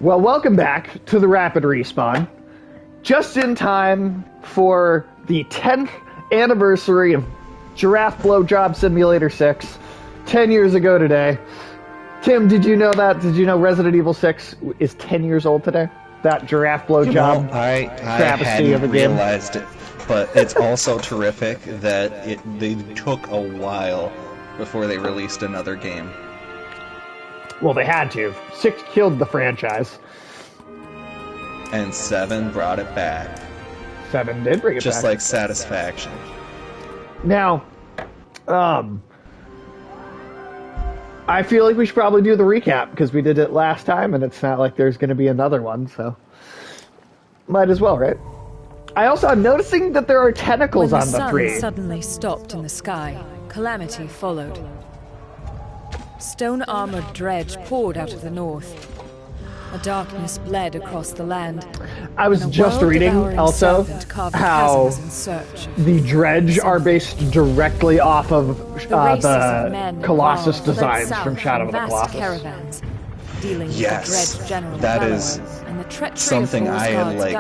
Well, welcome back to the Rapid Respawn. Just in time for the 10th anniversary of Giraffe Blowjob Simulator 6. 10 years ago today. Tim, did you know that? Did you know Resident Evil 6 is 10 years old today? That Giraffe Blowjob travesty of a game. I hadn't realized it, but it's also terrific that they took a while before they released another game. Well, they had to. 6 killed the franchise. And 7 brought it back. 7 did bring it back. Just like Satisfaction. Now, I feel like we should probably do the recap, because we did it last time, and it's not like there's going to be another one, so... Might as well, right? I also am noticing that there are tentacles on the tree. When the sun suddenly stopped in the sky, calamity followed. Stone-armored dredge poured out of the north. A darkness bled across the land. I was just reading, also, how the dredge are based directly off of the Colossus designs from Shadow of the Colossus. Yes, that is something I like.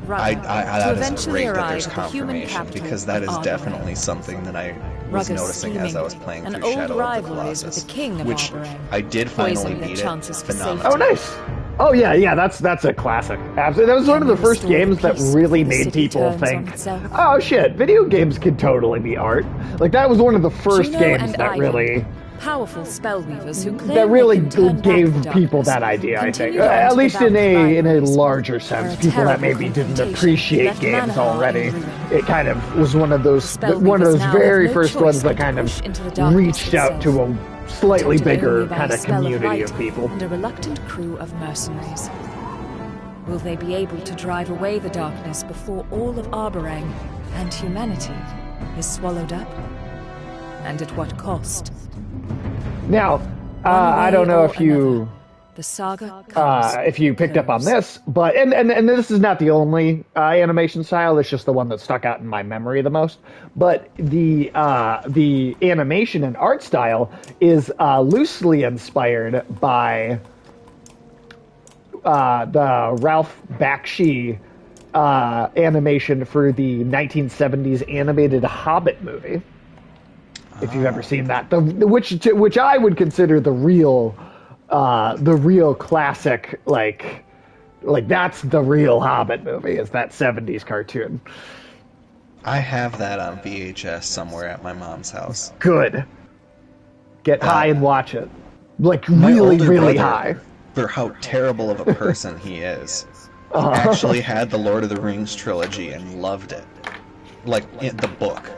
That is great that there's confirmation, because that is definitely something that I was noticing as I was playing through Shadow of the Colossus, which I did finally beat it. Phenomenal. Oh, nice. Oh yeah, that's a classic. Absolutely, that was one of the first games that really made people think, "Oh shit, video games can totally be art." Like that was one of the first games that really. Powerful spellweavers who that really gave people that idea, I think. At least in a larger sense. People that maybe didn't appreciate games already. It kind of was one of those very first ones that kind of reached out to a slightly bigger kind of community of people. And a reluctant crew of mercenaries. Will they be able to drive away the darkness before all of Arborang and humanity is swallowed up? And at what cost? Now, I don't know if you the saga if you picked up on this, but and this is not the only animation style. It's just the one that stuck out in my memory the most. But the animation and art style is loosely inspired by the Ralph Bakshi animation for the 1970s animated Hobbit movie. If you've ever seen that, which I would consider the real classic, like that's the real Hobbit movie, is that 70s cartoon. I have that on VHS somewhere at my mom's house. Good. Get high and watch it. Like really, really high. For how terrible of a person he is. Actually had the Lord of the Rings trilogy and loved it. Like in the book.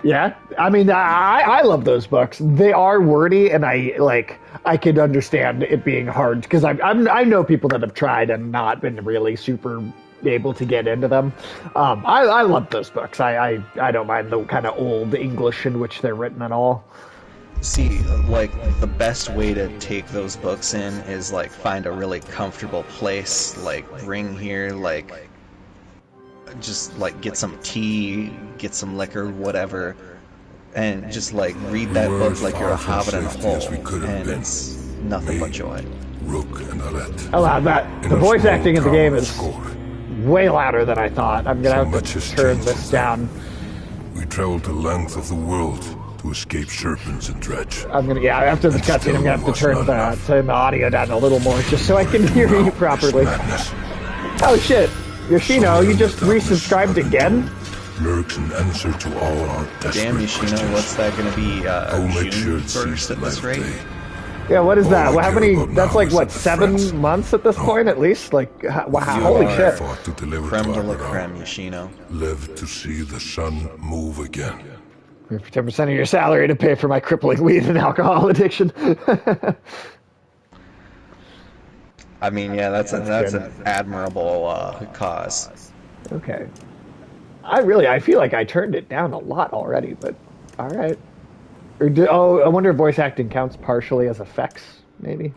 Yeah, I mean, I love those books. They are wordy, and I could understand it being hard, because I know people that have tried and not been really super able to get into them. I love those books. I don't mind the kind of old English in which they're written at all. See, like, the best way to take those books in is, like, find a really comfortable place, like, ring here, like... just like get some tea, get some liquor, whatever, and just like read that book like you're a hobbit in a hole, and it's nothing but joy. Oh wow, the voice acting in the game is way louder than I thought. I'm gonna have to turn this down. We traveled the length of the world to escape serpents and dredge. After the cutscene, I'm gonna have to turn the audio down a little more just so I can hear you properly. Oh shit. Yoshino, you just resubscribed again? Lurks an answer to all our desperate Damn, Yoshino, what's that gonna be, June sure 1st at this rate? Yeah, what is that? Well, how many, that's like, what, 7 months at this point, at least? Like, wow, holy shit. Creme de la creme, Yoshino. Live to see the sun move again. 10% of your salary to pay for my crippling weed and alcohol addiction. I mean, yeah, that's an admirable cause. Okay. I feel like I turned it down a lot already, but all right. I wonder if voice acting counts partially as effects, maybe.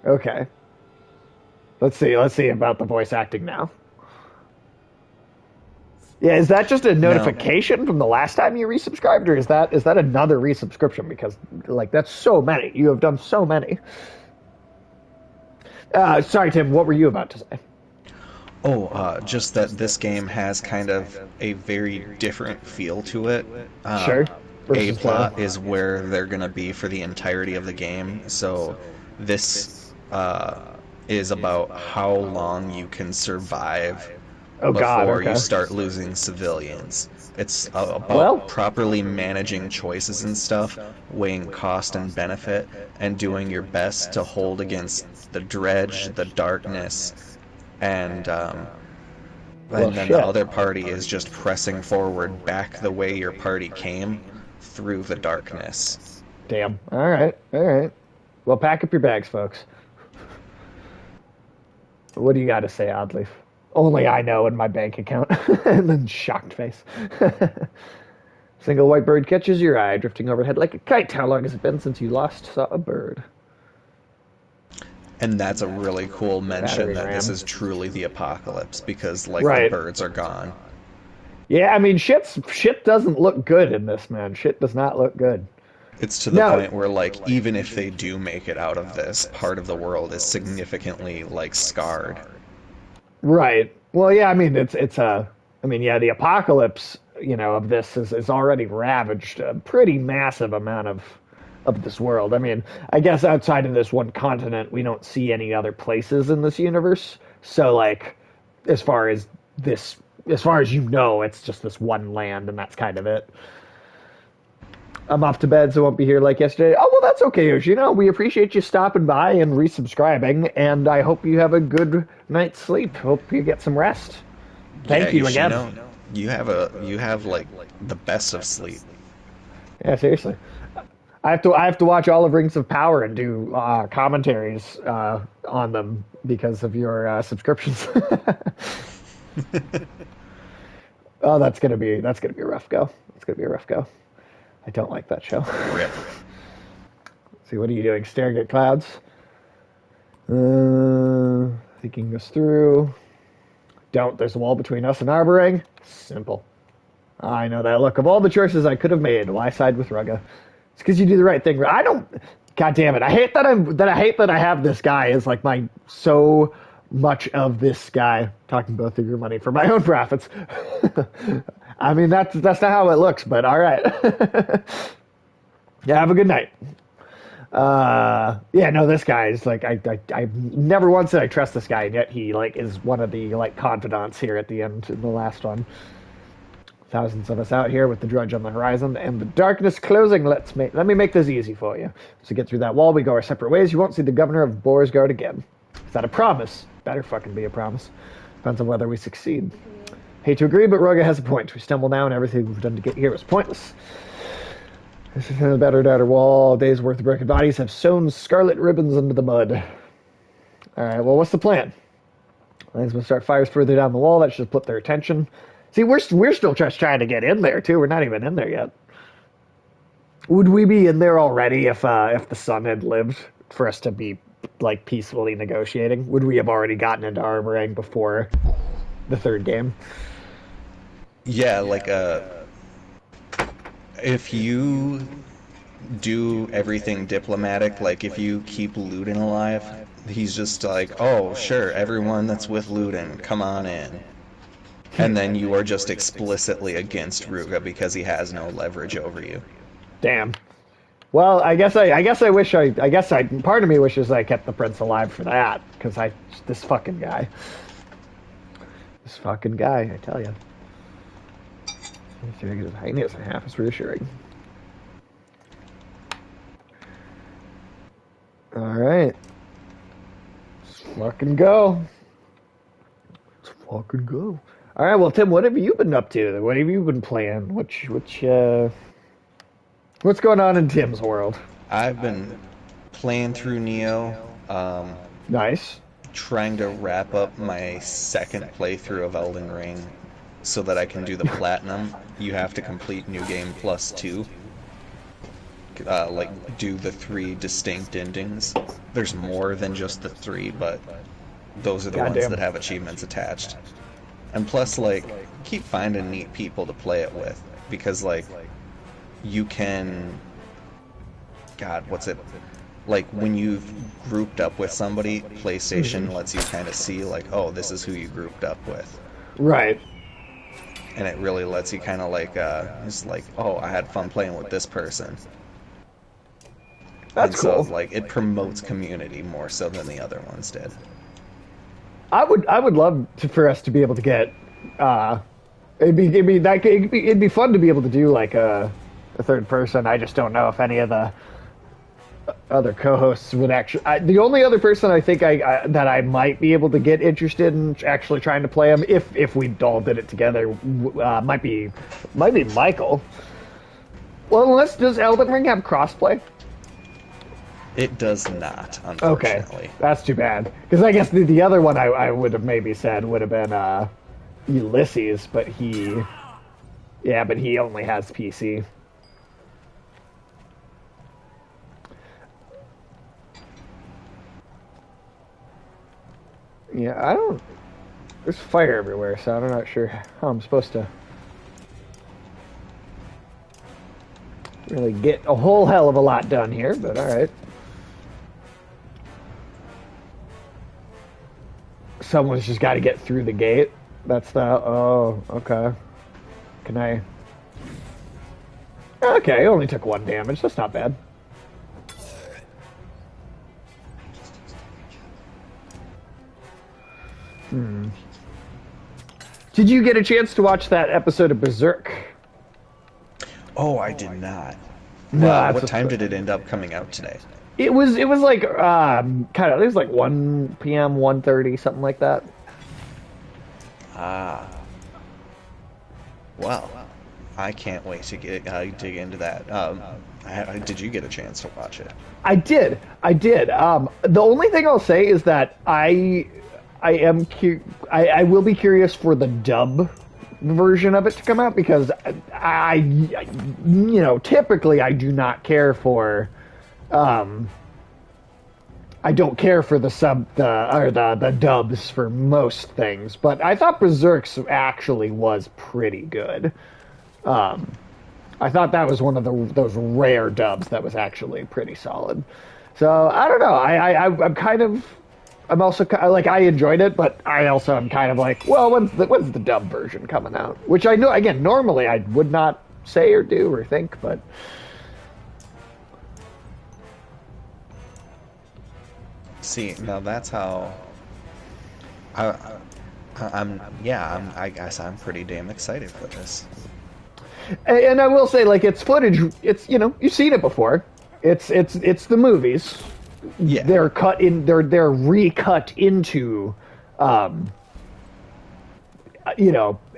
Okay. Let's see about the voice acting now. Yeah, is that just a notification from the last time you resubscribed, or is that another resubscription? Because like that's so many. You have done so many. Sorry, Tim, what were you about to say? Oh, just that this game has kind of a very different feel to it. Sure. A Versus plot is where they're gonna be for the entirety of the game, so this is about how long you can survive Oh God, before okay. you start losing civilians. It's about Well- properly managing choices and stuff, weighing cost and benefit, and doing your best to hold against the dredge, the darkness, and Well, then shit. the other party is just pressing forward back the way your party came through the darkness. Damn. All right. Well, pack up your bags, folks. What do you got to say, Oddleaf? Only I know in my bank account. And then shocked face. Single white bird catches your eye, drifting overhead like a kite. How long has it been since you last saw a bird? And that's a really cool mention Battery that this ram. is truly the apocalypse because like Right. the birds are gone. Yeah, I mean, shit doesn't look good in this, man. Shit does not look good. It's to the No. point where like even if they do make it out of this, part of the world is significantly like scarred. Right. Well, yeah, I mean, the apocalypse, of this is already ravaged a pretty massive amount of this world. I mean, I guess outside of this one continent, we don't see any other places in this universe. So, like, as far as it's just this one land, and that's kind of it. I'm off to bed, so I won't be here like yesterday. Oh, well, that's okay, Yoshino. We appreciate you stopping by and resubscribing, and I hope you have a good night's sleep. Hope you get some rest. Thank you again. You have like the best of sleep. Yeah, seriously. I have to watch all of Rings of Power and do commentaries on them because of your subscriptions. Oh, that's gonna be a rough go. It's gonna be a rough go. I don't like that show. Rip. See, what are you doing? Staring at clouds? Thinking this through. Don't. There's a wall between us and Arboring. Simple. I know that look. Of all the choices I could have made, why side with Rugga? It's because you do the right thing. I don't. God damn it! I hate that I have this guy as like my so much of this guy talking both of your money for my own profits. I mean, that's not how it looks, but all right. Yeah, have a good night. Yeah, no, this guy is like, I never once said I trust this guy, and yet he like is one of the like confidants here at the end in the last one. Thousands of us out here with the dredge on the horizon and the darkness closing. Let me make this easy for you. To get through that wall, we go our separate ways. You won't see the governor of Borsgard again. Is that a promise? Better fucking be a promise. Depends on whether we succeed. Hate to agree, but Roga has a point. We stumble down. Everything we've done to get here was pointless. This is the battered outer wall. A day's worth of broken bodies have sewn scarlet ribbons into the mud. All right, well, what's the plan? I think we'll start fires further down the wall. That should split their attention. See, we're still just trying to get in there, too. We're not even in there yet. Would we be in there already if the sun had lived for us to be, like, peacefully negotiating? Would we have already gotten into Armoring before the third game? Yeah, like, if you do everything diplomatic, like, if you keep Luden alive, he's just like, oh, sure, everyone that's with Luden, come on in. And then you are just explicitly against Ruga because he has no leverage over you. Damn. Well, I guess part of me wishes I kept the prince alive for that, because this fucking guy, I tell you. His highness and half is reassuring. All right, let's fucking go. All right, well, Tim, what have you been up to? What have you been playing? What's going on in Tim's world? I've been playing through Neo, Nice. trying to wrap up my second playthrough of Elden Ring so that I can do the platinum. You have to complete New Game Plus 2. Like, do the 3 distinct endings. There's more than just the 3, but those are the ones that have achievements attached. And plus, like, keep finding neat people to play it with, because, like, you can... God, what's it? like when you've grouped up with somebody, PlayStation lets you kind of see like, oh, this is who you grouped up with, Right. and it really lets you kind of like, it's like, oh, I had fun playing with this person. That's and cool. So like it promotes community more so than the other ones did. I would love for us to be able to get. It'd be fun to be able to do like a third person. I just don't know if any of the other co-hosts would actually. The only other person I think that I might be able to get interested in actually trying to play him if we all did it together might be Michael. Well, does Elden Ring have crossplay? It does not, unfortunately. Okay, that's too bad. Because I guess the other one I would have maybe said would have been Ulysses, but he only has PC. Yeah, there's fire everywhere, so I'm not sure how I'm supposed to really get a whole hell of a lot done here, but alright. Someone's just got to get through the gate. That's the... Oh, okay. Can I... Okay, it only took 1 damage. That's not bad. Did you get a chance to watch that episode of Berserk? Oh, I did not. No, what time did it end up coming out today? It was like it was like 1 p.m., 1:30, something like that. Ah. Well, I can't wait to dig into that. Did you get a chance to watch it? I did. The only thing I'll say is that I will be curious for the dub version of it to come out because I typically I do not care for I don't care for the dubs for most things, but I thought Berserk's actually was pretty good. I thought that was one of those rare dubs that was actually pretty solid. So I don't know. I'm also like I enjoyed it, but I also am kind of like, well, when's the dub version coming out? Which I know again normally I would not say or do or think, but. See, now that's how I guess I'm pretty damn excited for this. And I will say, like, it's footage. It's you've seen it before. It's the movies. Yeah, they're cut in. They're recut into,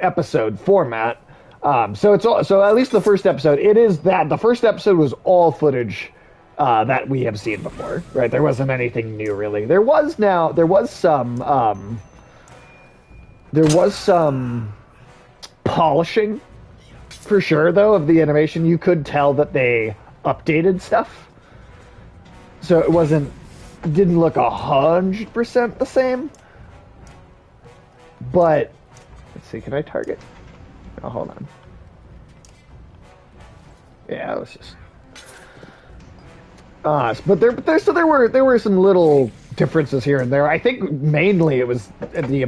episode format. So at least the first episode. It is that the first episode was all footage. That we have seen before, right? There wasn't anything new, really. There was some polishing, for sure, though, of the animation. You could tell that they updated stuff, so it didn't look 100% the same. But let's see, can I target? Oh, hold on. Yeah, let's just. But there were some little differences here and there. I think mainly it was in the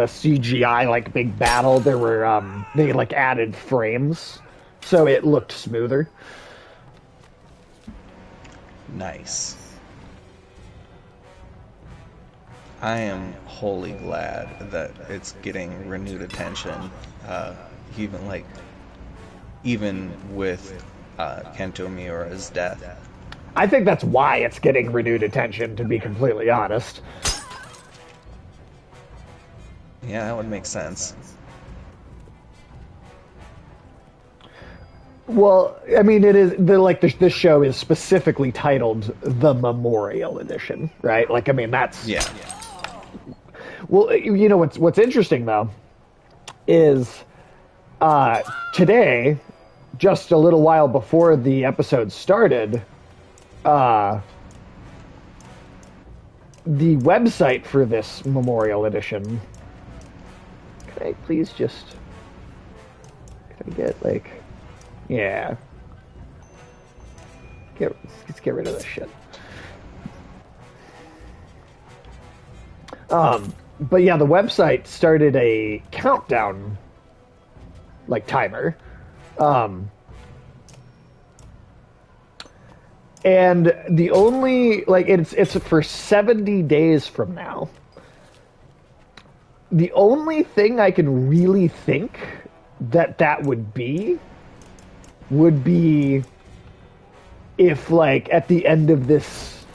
CGI like big battle. There were they like added frames, so it looked smoother. Nice. I am wholly glad that it's getting renewed attention, even with Kento Miura's death. I think that's why it's getting renewed attention, to be completely honest. Yeah, that would make sense. Well, I mean, it is this show is specifically titled the Memorial Edition, right? Like, I mean, that's yeah. Well, what's interesting though is today, just a little while before the episode started. The website for this Memorial Edition. Can I please just? Can I get like? Yeah. Let's get rid of this shit. But yeah, the website started a countdown, like, timer. And the only, like, it's for 70 days from now. The only thing I can really think that would be if, like, at the end of this,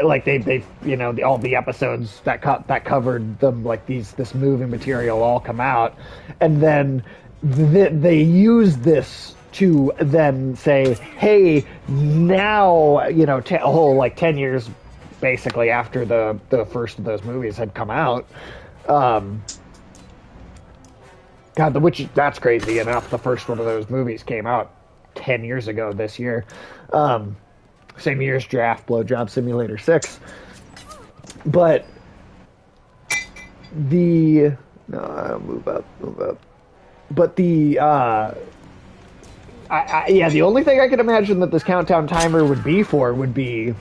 like, they you know, all the episodes that covered them, like, this movie material all come out, and then they use this to then say, hey, now, you know, a whole, like, 10 years basically after the first of those movies had come out. God, which, that's crazy enough. The first one of those movies came out 10 years ago this year. Same year as Draft Blowjob Simulator 6. But move up. But the the only thing I can imagine that this countdown timer would be for would be,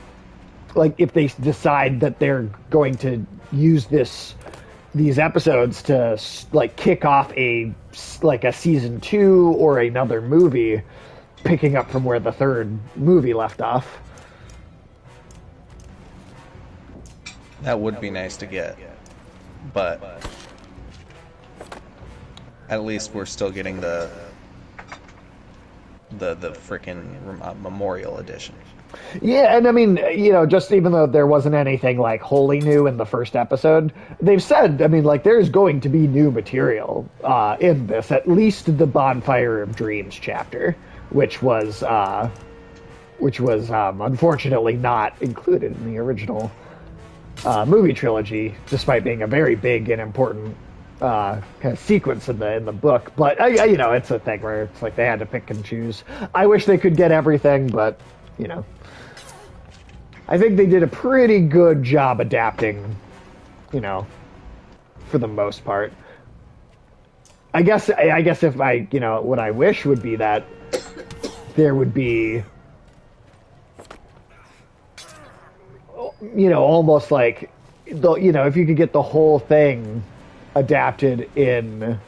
like, if they decide that they're going to use these episodes to, like, kick off a season 2 or another movie, picking up from where the third movie left off. That would be nice to get, but at least we're still getting the frickin' Memorial Edition. Yeah, and I mean, you know, just even though there wasn't anything, like, wholly new in the first episode, they've said, I mean, like, there's going to be new material in this, at least the Bonfire of Dreams chapter, which was unfortunately not included in the original movie trilogy, despite being a very big and important kind of sequence in the book. But you know, it's a thing where it's like they had to pick and choose. I wish they could get everything, but, you know, I think they did a pretty good job adapting, you know, for the most part. I guess if I, you know, what I wish would be that there would be, you know, almost like, you know, if you could get the whole thing adapted in,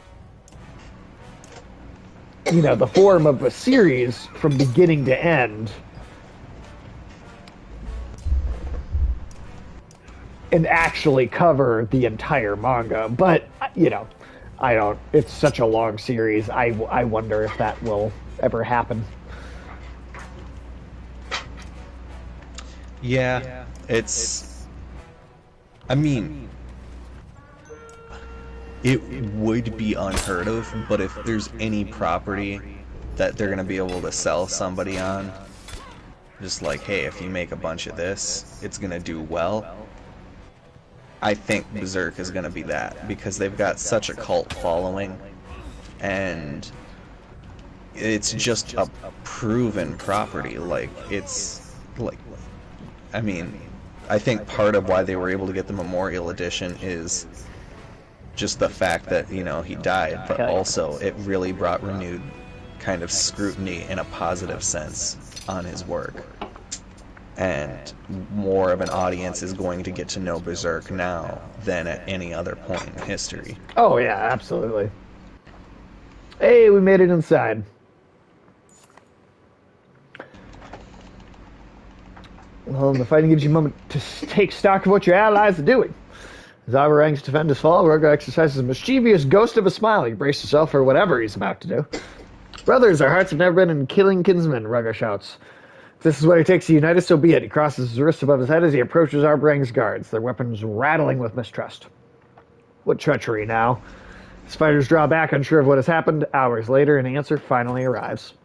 you know, the form of a series from beginning to end, and actually cover the entire manga. But, you know, it's such a long series, I wonder if that will ever happen. Yeah, it's, I mean, it would be unheard of, but if there's any property that they're gonna be able to sell somebody on, just like, hey, if you make a bunch of this, it's gonna do well, I think Berserk is gonna be that, because they've got such a cult following, and it's just a proven property. Like, it's, like, I mean, I think part of why they were able to get the Memorial Edition is just the fact that, you know, he died, but also it really brought renewed kind of scrutiny in a positive sense on his work. And more of an audience is going to get to know Berserk now than at any other point in history. Oh, yeah, absolutely. Hey, we made it inside. Well, the fighting gives you a moment to take stock of what your allies are doing. As Aberrangs defend his fall, Rogo exercises a mischievous ghost of a smile. You brace yourself for whatever he's about to do. Brothers, our hearts have never been in killing kinsmen, Rogo shouts. If this is what it takes to unite us, so be it. He crosses his wrist above his head as he approaches Aberrang's guards, their weapons rattling with mistrust. What treachery now? His fighters draw back, unsure of what has happened. Hours later, an answer finally arrives.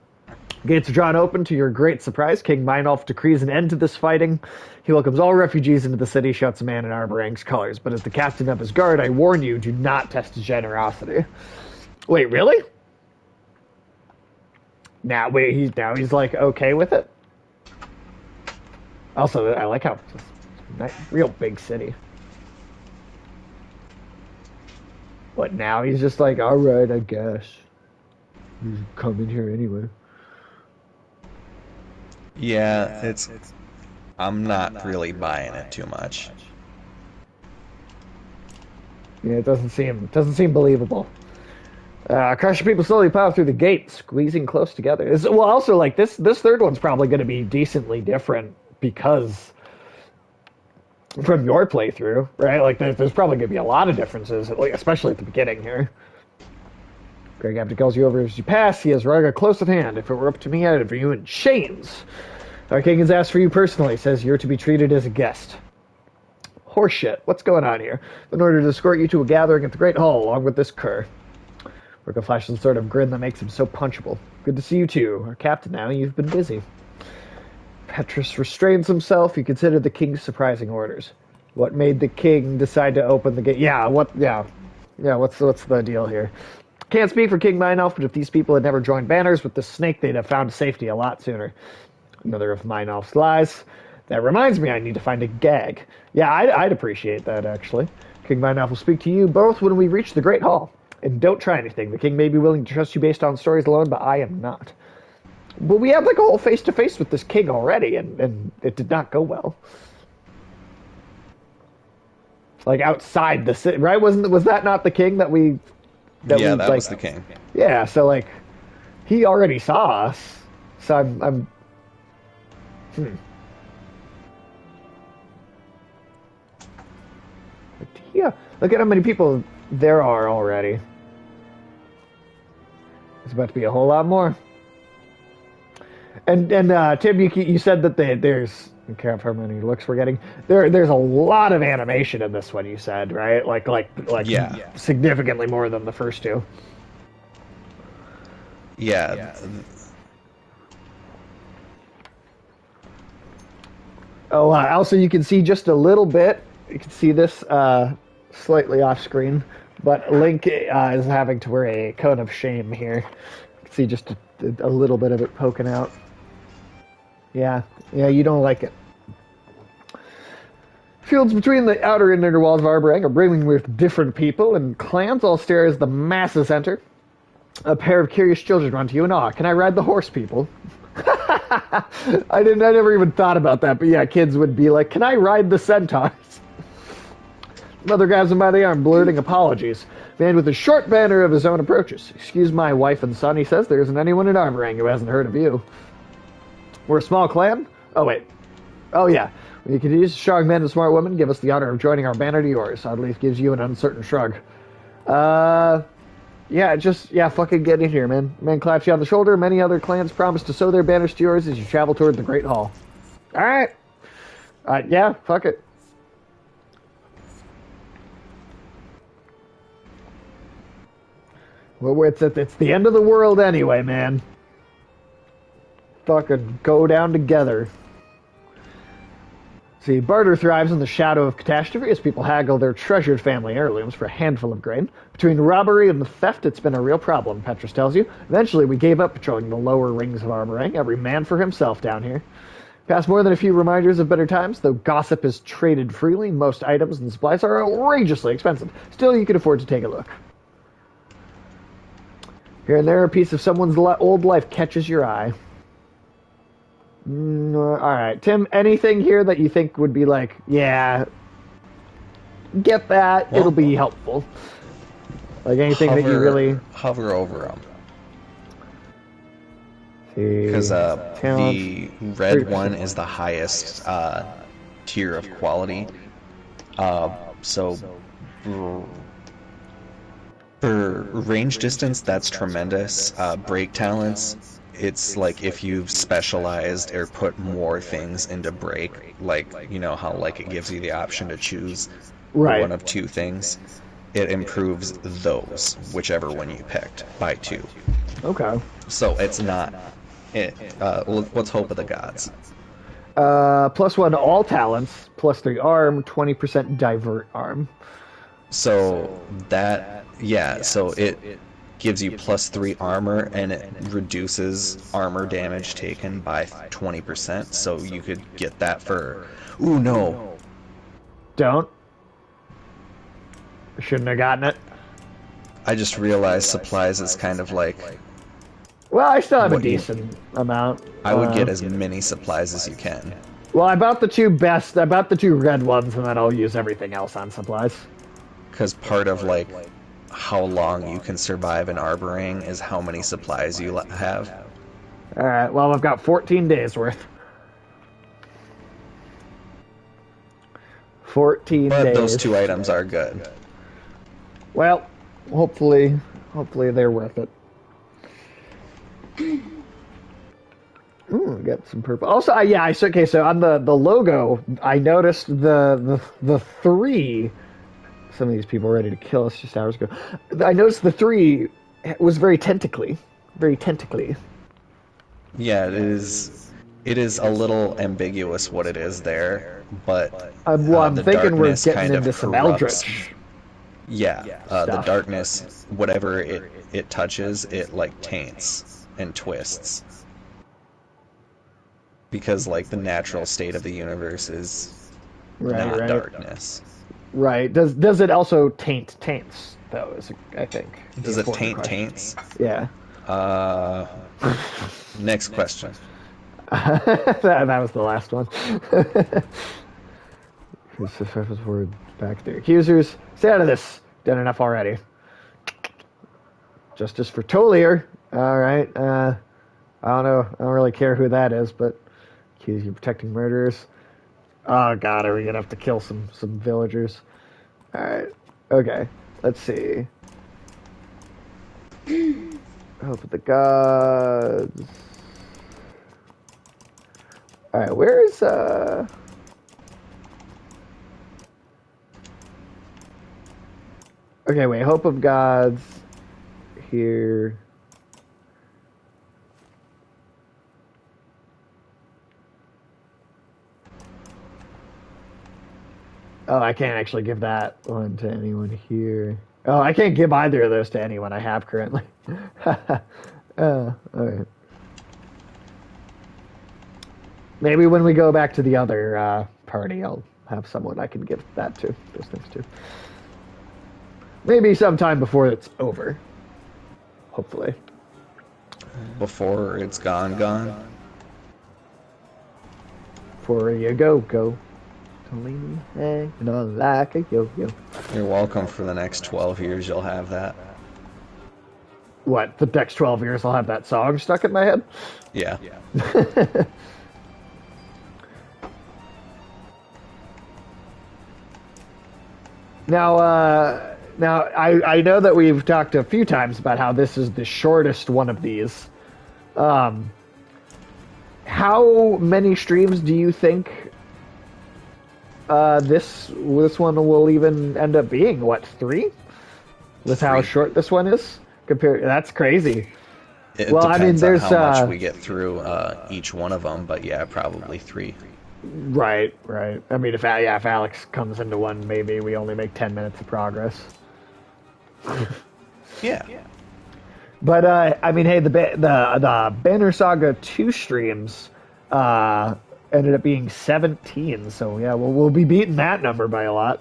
Gates are drawn open. To your great surprise, King Meinolf decrees an end to this fighting. He welcomes all refugees into the city, shouts a man in Arberang's colors. But as the captain of his guard, I warn you, do not test his generosity. Wait, really? Now he's like okay with it? Also, I like how it's a real big city. But now he's just like, alright, I guess. You come in here anyway. Yeah, I'm not really buying it too much. Yeah, it doesn't seem believable. Crushing people slowly pile through the gate, squeezing close together. Well, also, like, this third one's probably going to be decently different because from your playthrough, right? Like, there's probably going to be a lot of differences, like, especially at the beginning here. Greg Abdi calls you over as you pass. He has Raga close at hand. If it were up to me, I'd have you in chains. Our king has asked for you personally. Says you're to be treated as a guest. Horseshit. What's going on here? In order to escort you to a gathering at the Great Hall, along with this cur. Ricka flashes a sort of grin that makes him so punchable. Good to see you too. Our captain now. You've been busy. Petrus restrains himself. He considered the king's surprising orders. What made the king decide to open the gate? Yeah, what's the deal here? Can't speak for King Meinolf, but if these people had never joined banners with the snake, they'd have found safety a lot sooner. Another of Meinolf's lies. That reminds me I need to find a gag. Yeah, I'd appreciate that, actually. King Meinolf will speak to you both when we reach the Great Hall. And don't try anything. The king may be willing to trust you based on stories alone, but I am not. But we had like a whole face-to-face with this king already, and it did not go well. Like outside the city, right? Was that not the king that we... That was the king. Yeah, so like, he already saw us. So I'm Yeah, look at how many people there are already. It's about to be a whole lot more. And Tim, you said that there's, I don't care how many looks we're getting. There's a lot of animation in this one. You said, right? Like yeah. Significantly more than the first two. Yeah. Oh, also you can see just a little bit. You can see this slightly off screen, but Link is having to wear a cone of shame here. You can see just a little bit of it poking out. Yeah, you don't like it. Fields between the outer and inner walls of Arborang are brimming with different people and clans. All stare as the masses enter. A pair of curious children run to you in awe. Can I ride the horse, people? I never even thought about that, but yeah, kids would be like, can I ride the centaurs? Mother grabs him by the arm, blurting apologies. Man with a short banner of his own approaches. Excuse my wife and son, he says. There isn't anyone in Arborang who hasn't heard of you. We're a small clan? Oh, wait. Oh, yeah. You could use a strong man and a smart woman. Give us the honor of joining our banner to yours. Oddleif gives you an uncertain shrug. Fucking get in here, man. Man claps you on the shoulder. Many other clans promise to sow their banners to yours as you travel toward the Great Hall. Alright. Fuck it. Well, it's the end of the world anyway, man. Fucking go down together. See, barter thrives in the shadow of catastrophe as people haggle their treasured family heirlooms for a handful of grain. Between robbery and the theft, it's been a real problem, Petrus tells you. Eventually, we gave up patrolling the lower rings of Arborang. Every man for himself down here. Past more than a few reminders of better times, though gossip is traded freely, most items and supplies are outrageously expensive. Still, you can afford to take a look. Here and there, a piece of someone's old life catches your eye. Alright, Tim, anything here that you think would be like, yeah, get that, it'll be helpful. Like anything that you really... Hover over them. See, because the red one is the highest tier of quality. So for range distance, that's tremendous. Break talents, it's like if you've specialized or put more things into break, like, you know how like it gives you the option to choose one of two things. It improves those, whichever one you picked, by 2. Okay. So it's not... let's hope of the gods. +1 to all talents, +3 arm, 20% divert arm. So that... Yeah, so it gives you +3 armor, and it reduces armor damage taken by 20%, so you could get that for... Ooh, no. Don't. Shouldn't have gotten it. I just realized supplies is kind of like... Well, I still have a decent amount. I would get as many supplies as you can. Well, I bought the 2 red ones, and then I'll use everything else on supplies. Because part of, like, how long you can survive in Arboring is how many supplies you have. Alright, well, I've got 14 days worth. 14 But days. those 2 items are good. Well, hopefully they're worth it. Ooh, got some purple. Also, okay. So on the logo, I noticed the 3. Some of these people were ready to kill us just hours ago. I noticed the 3 was very tentacly. Yeah, it is. It is a little ambiguous what it is there, but Well, I'm the thinking we're darkness getting kind of into some corrupts. Eldritch. Yeah, the stuff. darkness, whatever it touches, it like taints and twists. Because like the natural state of the universe is not darkness. Right. Does it also taints though? I think. Does it taint taints? Yeah. Next question. that was the last one. Back to the accusers. Stay out of this. Done enough already. Justice for Tolier. All right. I don't know. I don't really care who that is, but accuse you of protecting murderers. Oh God, are we gonna have to kill some villagers? All right. Okay. Let's see. Hope of the gods. All right. Where is Okay, wait. Hope of gods here. Oh, I can't actually give that one to anyone here. Oh, I can't give either of those to anyone I have currently. Alright. Maybe when we go back to the other party, I'll have someone I can give that to, those things to. Maybe sometime before it's over. Hopefully. Before it's gone. Before you go. Lean hanging on like a yo-yo. You're welcome. For the next 12 years, you'll have that. What, the next 12 years I'll have that song stuck in my head? Yeah. Now, I know that we've talked a few times about how this is the shortest one of these. How many streams do you think this one will even end up being? What, 3? With 3. How short this one is? That's crazy. It depends on how much we get through each one of them, but yeah, probably 3. Right. I mean, if Alex comes into one, maybe we only make 10 minutes of progress. Yeah. But I mean, hey, the Banner Saga 2 streams ended up being 17, so yeah, we'll be beating that number by a lot.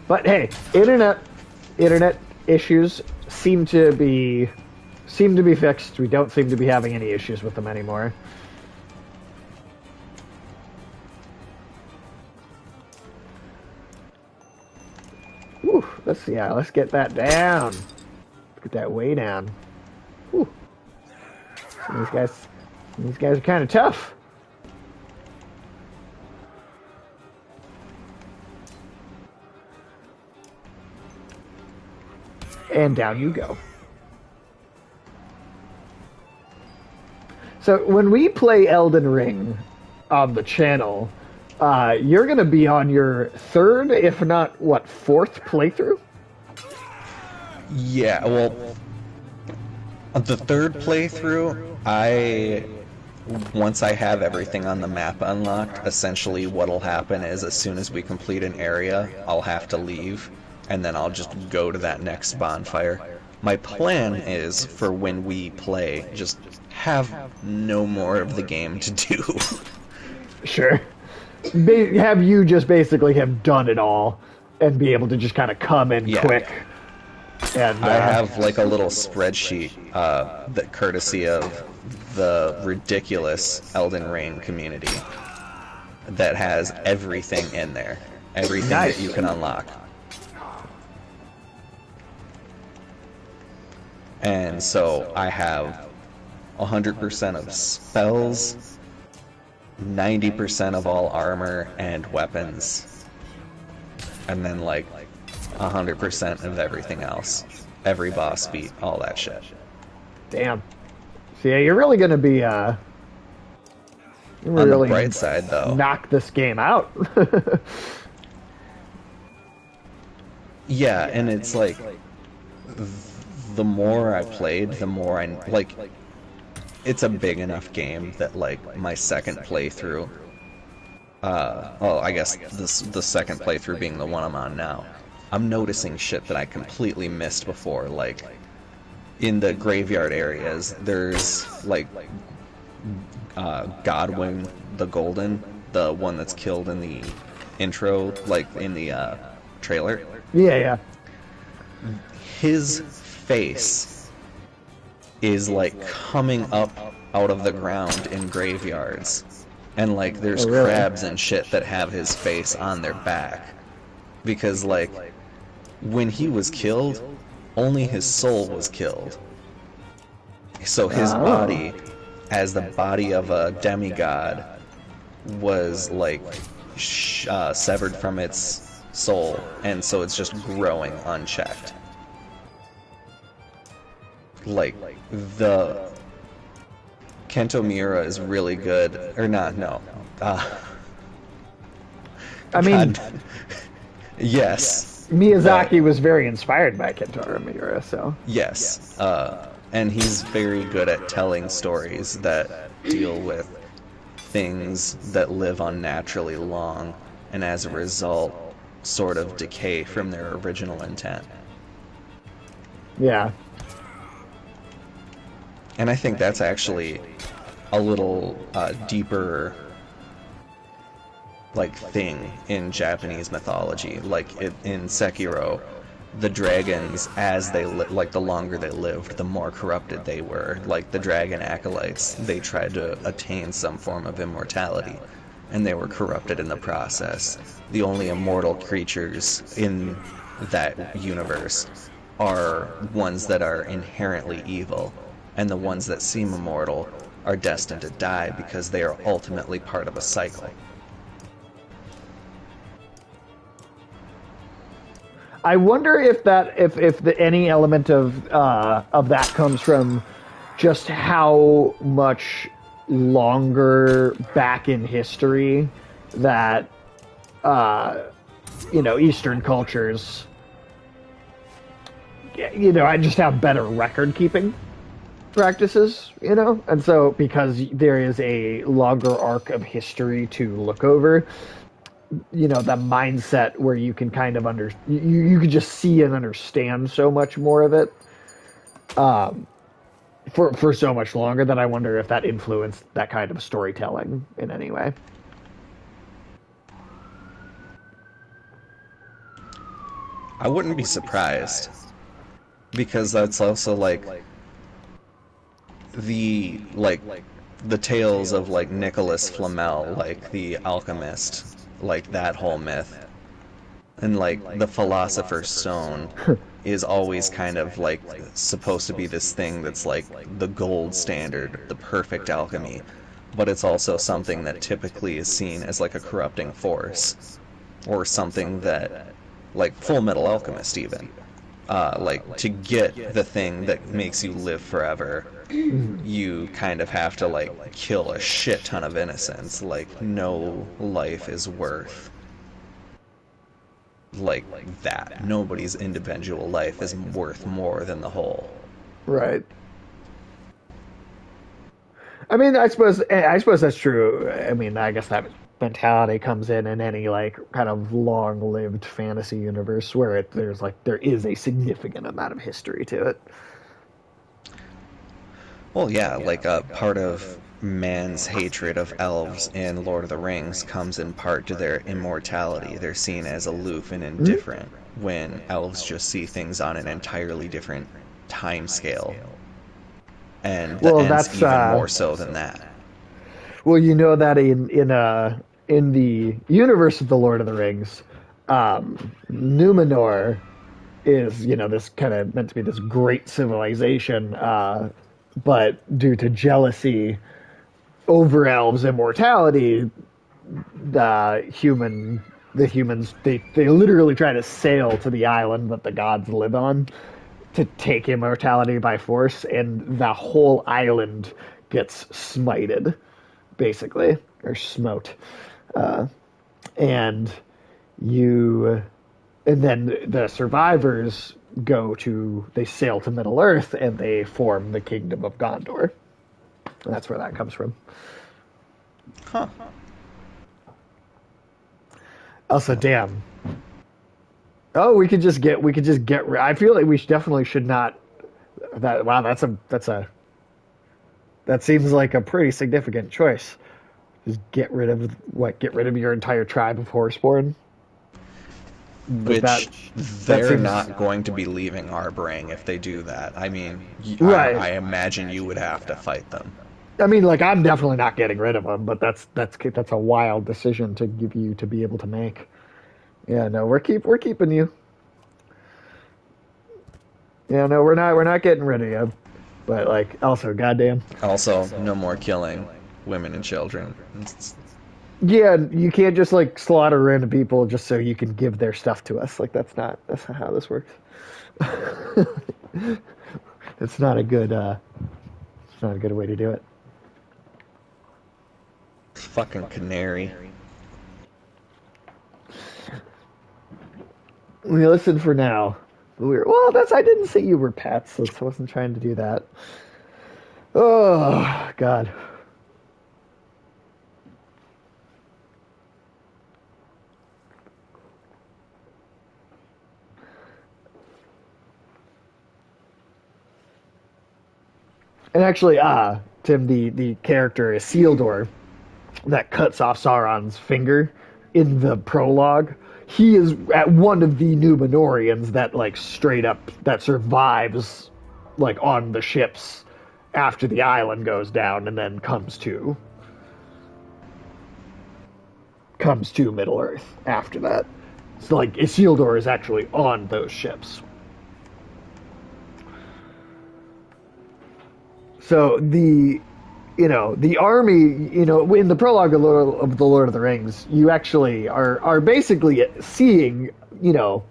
But hey, internet issues seem to be fixed. We don't seem to be having any issues with them anymore. Whew, let's get that down. Let's get that way down. Whew. These guys are kind of tough. And down you go. So when we play Elden Ring on the channel, you're going to be on your 3rd, if not, 4th playthrough? Yeah, well, the 3rd playthrough, once I have everything on the map unlocked, essentially what'll happen is as soon as we complete an area, I'll have to leave, and then I'll just go to that next bonfire. My plan is, for when we play, just have no more of the game to do. Sure. Have you just basically have done it all and be able to just kind of come in quick. And I have like a little spreadsheet that courtesy of the ridiculous Elden Ring community that has everything in there. Everything Nice. that you can unlock. And so I have 100% of spells, 90% of all armor and weapons, and then like 100% of everything else. Every boss beat, all that shit. Damn. So yeah, you're really gonna be On really the bright side, though, knock this game out. yeah, and it's like the more I played, the more I like. It's a big enough game that like my second playthrough. Well, I guess the second playthrough being the one I'm on now. I'm noticing shit that I completely missed before, like in the graveyard areas. There's like Godwin the Golden, the one that's killed in the intro, like in the trailer. Yeah. His face is like coming up out of the ground in graveyards, and like there's Oh, really? crabs and shit that have his face on their back, because like when he was killed, only his soul was killed. So his body, as the body of a demigod, was like severed from its soul, and so it's just growing unchecked. Like the Kento Miura is really good, or not? No. I mean, God. Yes. Miyazaki was very inspired by Kentaro Miura, so Yes. And he's very good at telling stories that deal with things that live unnaturally long, and as a result, sort of decay from their original intent. yeah. And I think that's actually a little deeper, like, thing in Japanese mythology. Like in Sekiro, the dragons, as they like the longer they lived, the more corrupted they were. Like the dragon acolytes, they tried to attain some form of immortality, and they were corrupted in the process. The only immortal creatures in that universe are ones that are inherently evil, and the ones that seem immortal are destined to die because they are ultimately part of a cycle. I wonder if any element of that comes from just how much longer back in history that Eastern cultures, I just have better record keeping practices, and so because there is a longer arc of history to look over, the mindset where you can kind of you can just see and understand so much more of it for so much longer, that I wonder if that influenced that kind of storytelling in any way. I wouldn't be surprised, because that's also like the tales of like Nicholas Flamel, like the alchemist, like that whole myth, and like the Philosopher's Stone is always kind of like supposed to be this thing that's like the gold standard, the perfect alchemy, but it's also something that typically is seen as like a corrupting force, or something that, like Full Metal Alchemist even, like to get the thing that makes you live forever, you kind of have to like kill a shit ton of innocents. Like no life is worth like that. Nobody's individual life is worth more than the whole. Right. I mean, I suppose that's true. I mean, I guess that mentality comes in any like kind of long-lived fantasy universe where there is a significant amount of history to it. Well, yeah, like part of man's hatred of elves in Lord of the Rings comes in part to their immortality. They're seen as aloof and indifferent. when elves just see things on an entirely different time scale. And the Well, Ents that's even more so than that. well, you know that in the universe of the Lord of the Rings, Numenor is, this kind of meant to be this great civilization, but due to jealousy over elves' immortality, the humans they literally try to sail to the island that the gods live on to take immortality by force, and the whole island gets smited, basically, or smote, and you and then the survivors they sail to Middle Earth and they form the Kingdom of Gondor. And that's where that comes from. Huh. Also, damn. Oh, we could just get. I feel like definitely should not. Wow, that seems like a pretty significant choice. Just get rid of your entire tribe of Horseborn. Which they're seems... not going to be leaving Arbrang if they do that. I mean, right. I imagine you would have to fight them. I mean, like, I'm definitely not getting rid of them, but that's a wild decision to give you to be able to make. Yeah, no, we're keeping you. Yeah, no, we're not getting rid of you. But like, also, goddamn. Also, no more killing women and children. Yeah, you can't just like slaughter random people just so you can give their stuff to us. Like that's not how this works. It's not a good way to do it. Fucking canary. We listen for now. I didn't say you were pets, so I wasn't trying to do that. Oh God. And actually, Tim, the character is Isildur that cuts off Sauron's finger in the prologue. He is at one of the Numenorians that like straight up that survives like on the ships after the island goes down and then comes to Middle Earth after that. So like Isildur is actually on those ships. So the army, in the prologue of the Lord of the Rings, you actually are basically seeing, you're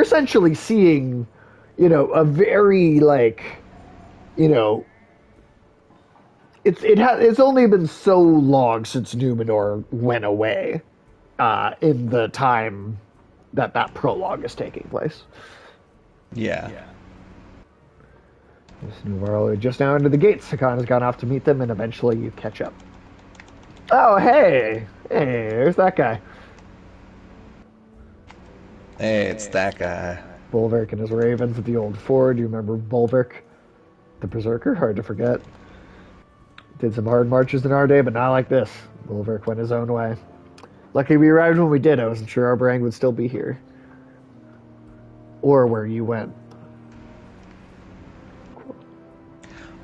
essentially seeing, a very like, it's only been so long since Numenor went away, in the time that prologue is taking place. Yeah. We're just now into the gates. Hakan has gone off to meet them, and eventually you catch up. Oh, hey! Hey, there's that guy. Hey, it's that guy. Bolverk and his ravens at the old ford. You remember Bolverk? The Berserker? Hard to forget. Did some hard marches in our day, but not like this. Bolverk went his own way. Lucky we arrived when we did. I wasn't sure Arbrang would still be here. Or where you went.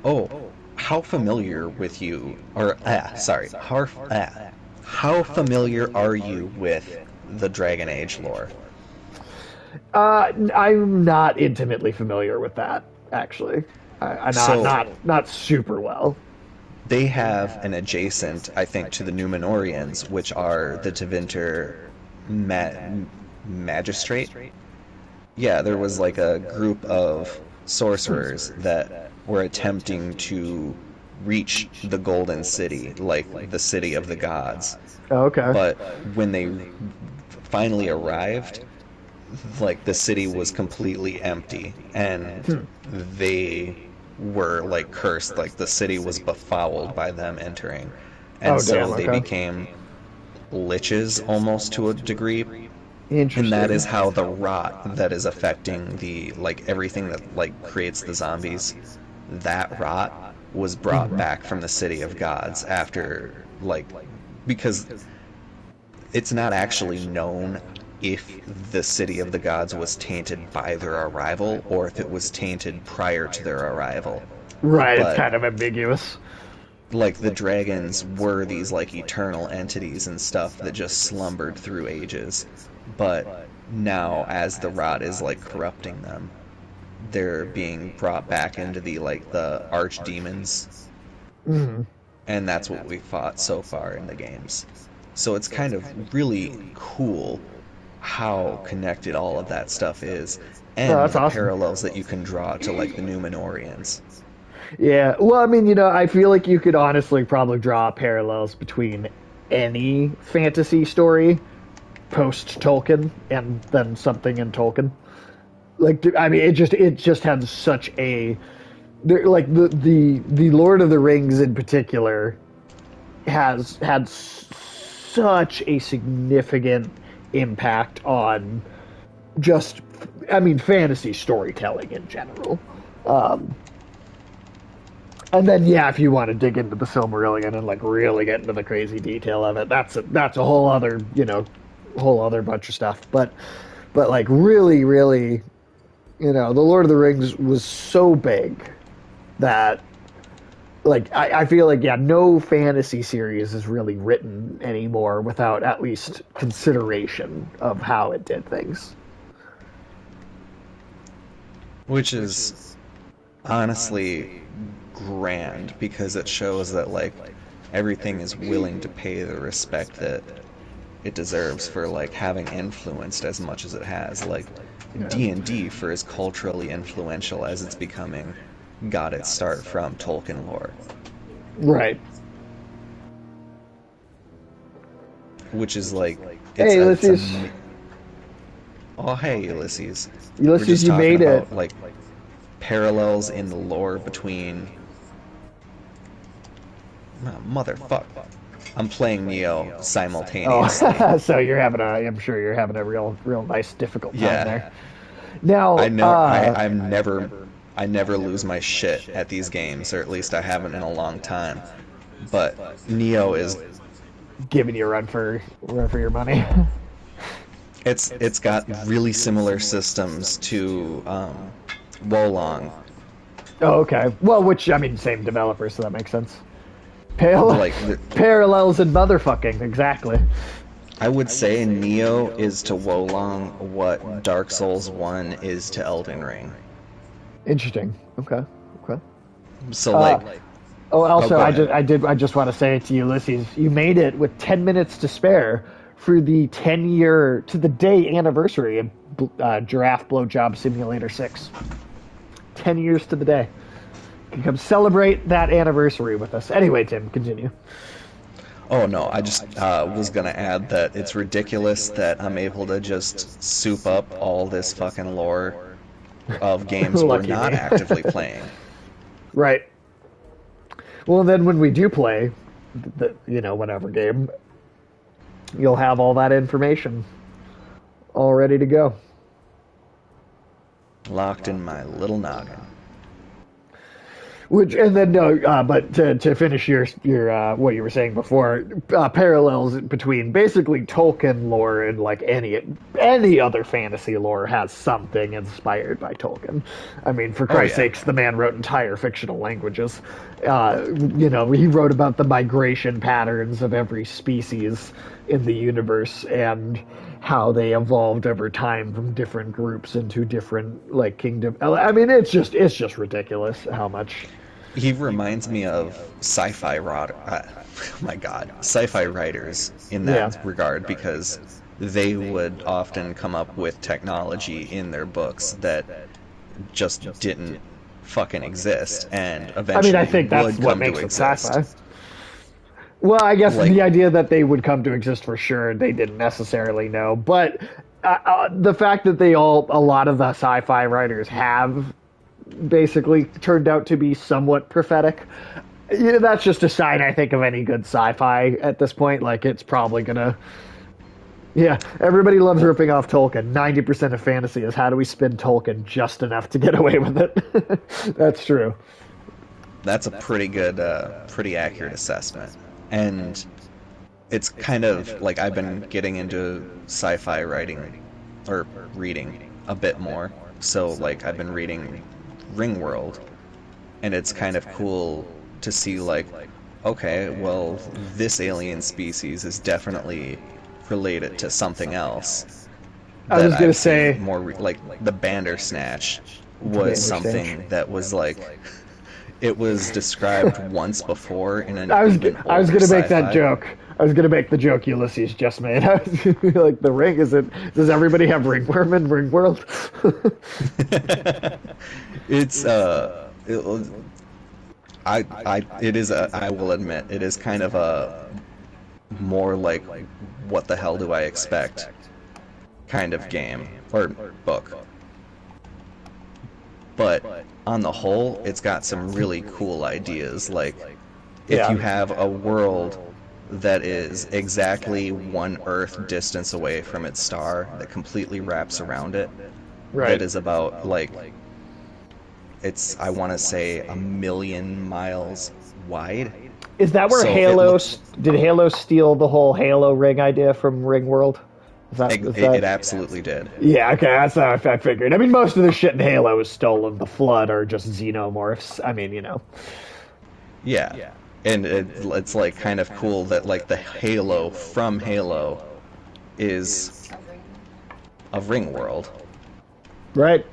Oh, how familiar how familiar are you with the Dragon Age lore? I'm not intimately familiar with that, actually. Not super well. They have an adjacent, I think, to the Numenorians, which are the Tevinter Magistrate. Yeah, there was like a group of sorcerers that were attempting to reach the Golden City, like the city of the gods. Oh, okay. But when they finally arrived, like the city was completely empty, and they were like cursed, like the city was befouled by them entering. And they became liches almost to a degree. Interesting. And that is how the rot that is affecting the everything that creates the zombies, that rot was brought back from the city of gods after because it's not actually known if the City of the Gods was tainted by their arrival, or if it was tainted prior to their arrival. Right, it's But, kind of ambiguous. like, the dragons were these, like, eternal entities and stuff that just slumbered through ages. But now, as the rot is, like, corrupting them, they're being brought back into the, like, the archdemons. Mhm. And that's what we fought so far in the games. So it's kind of really cool how connected all of that stuff is, and Oh, that's the awesome. parallels that you can draw to, like, the Numenorians. Yeah, well, I mean, I feel like you could honestly probably draw parallels between any fantasy story post Tolkien and then something in Tolkien. Like, I mean, it just had such a like the Lord of the Rings in particular has had such a significant impact on just, I mean, fantasy storytelling in general. And then, yeah, if you want to dig into the Silmarillion and like really get into the crazy detail of it, that's a whole other, whole other bunch of stuff. But like really, really, the Lord of the Rings was so big that, like, I feel like, yeah, no fantasy series is really written anymore without at least consideration of how it did things. Which is honestly grand, because it shows that, like, everything is willing to pay the respect that it deserves for, like, having influenced as much as it has. Like, D&D, for as culturally influential as it's becoming, got its start from Tolkien lore. Right. Which is like, Hey, Ulysses. Oh, hey, Ulysses. Ulysses, We're just you talking made about, it. like, parallels in the lore between... Oh, motherfuck. I'm playing Neo simultaneously. Oh, so I'm sure you're having a real nice difficult time Yeah. there. Now, I never lose my shit at these games, or at least I haven't in a long time. But Neo is, giving you a run for your money. it's got really similar systems to Wolong. Oh, okay. Well, which, I mean, same developer, so that makes sense. Like, Parallels and motherfucking, exactly. I would say Neo is to Wolong what Dark Souls 1 is to Elden Ring. Interesting. Okay. So, like, Also, go I ahead. just want to say to you, Ulysses, you made it with 10 minutes to spare for the 10-year to the day anniversary of Giraffe Blowjob Simulator 6. 10 years to the day. You can come celebrate that anniversary with us. Anyway, Tim, continue. Oh no, I just was gonna add that it's ridiculous that I'm able to just soup up all this fucking lore of games we're Lucky not me. actively playing. Right. Well, then when we do play, whatever game, you'll have all that information all ready to go. Locked in my little noggin. Which, and then no, but to finish your what you were saying before, parallels between basically Tolkien lore and like any other fantasy lore has something inspired by Tolkien. I mean, for Christ's yeah. sakes, the man wrote entire fictional languages. He wrote about the migration patterns of every species in the universe and how they evolved over time from different groups into different like kingdom. I mean, it's just ridiculous how much. He reminds me of sci-fi sci-fi writers in that regard, because they would often come up with technology in their books that just didn't fucking exist, and eventually I think that's would what come makes to it exist. sci-fi. Well, I guess Like- the idea that they would come to exist for sure, they didn't necessarily know. But the fact that a lot of the sci-fi writers have basically turned out to be somewhat prophetic, that's just a sign, I think, of any good sci-fi at this point. Like, it's probably gonna... Yeah, everybody loves ripping off Tolkien. 90% of fantasy is how do we spin Tolkien just enough to get away with it. That's true. That's a pretty good, pretty accurate assessment. And it's kind of like I've been getting into sci-fi writing or reading a bit more. So like I've been reading Ringworld, and it's kind of cool to see like, okay, well, this alien species is definitely related to something else I that was gonna I've say seen more like the Bandersnatch was Bandersnatch. something that was like it was described once before in an I was even I was older gonna make that sci-fi. joke. I was gonna make the joke Ulysses just made. I was gonna be like, the ring is it? Does everybody have ringworm in Ringworld? It's it is a, I will admit it is kind of a more like what the hell do I expect kind of game or book. But on the whole, it's got some really cool ideas. Like, if Yeah. you have a world that is exactly one Earth distance away from its star that completely wraps around it, Right. that is about, like, it's, I want to say, 1,000,000 miles wide. Is that where So it Halo looks, did Halo steal the whole Halo ring idea from Ringworld? Is that? it absolutely did. Yeah, okay, that's how I figured. I mean, most of the shit in Halo is stolen. The Flood are just xenomorphs. I mean, you know. Yeah. And it's like kind of cool that like the Halo from Halo is a ring world. Right.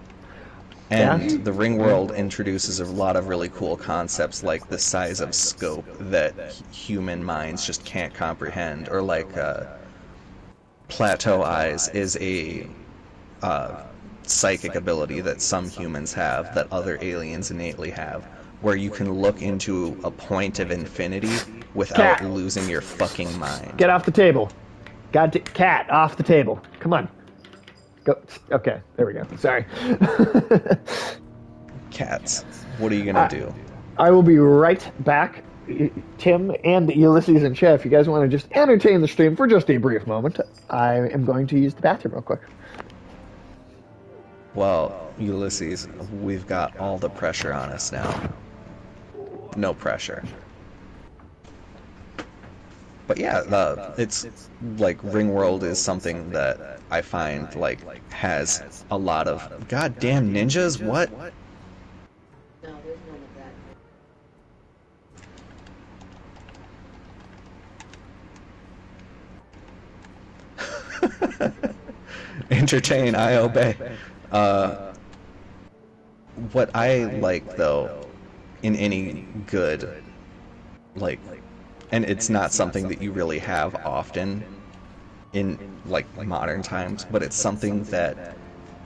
And Yeah. the ring world introduces a lot of really cool concepts like the size of scope that human minds just can't comprehend, or like plateau eyes is a psychic ability that some humans have that other aliens innately have, where you can look into a point of infinity without Cat. losing your fucking mind. Get off the table. Cat, off the table. Come on. Go. Okay, there we go. Sorry. Cats. What are you gonna do? I will be right back. Tim and Ulysses and Chef, you guys want to just entertain the stream for just a brief moment? I am going to use the bathroom real quick. Well, Ulysses, we've got all the pressure on us now. No pressure. But yeah, it's like Ringworld is something that I find like has a lot of goddamn ninjas. What? No, there's none of that. Entertain, I obey. What I like though, in any good, like, and it's not something that you really have often in like modern times, but it's something that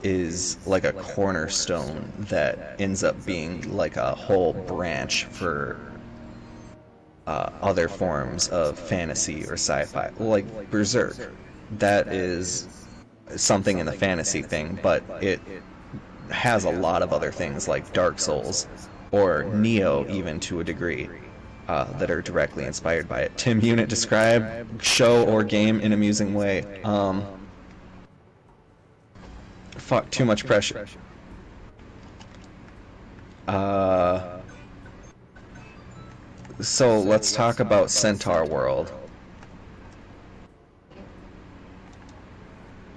is like a cornerstone that ends up being like a whole branch for other forms of fantasy or sci-fi, like Berserk. That is something in the fantasy thing, but it has a lot of other things like Dark Souls or Neo, even to a degree, that are directly inspired by it. Tim Unit, describe show or game in an amusing way. Fuck, too much pressure. So let's talk about Centaur World.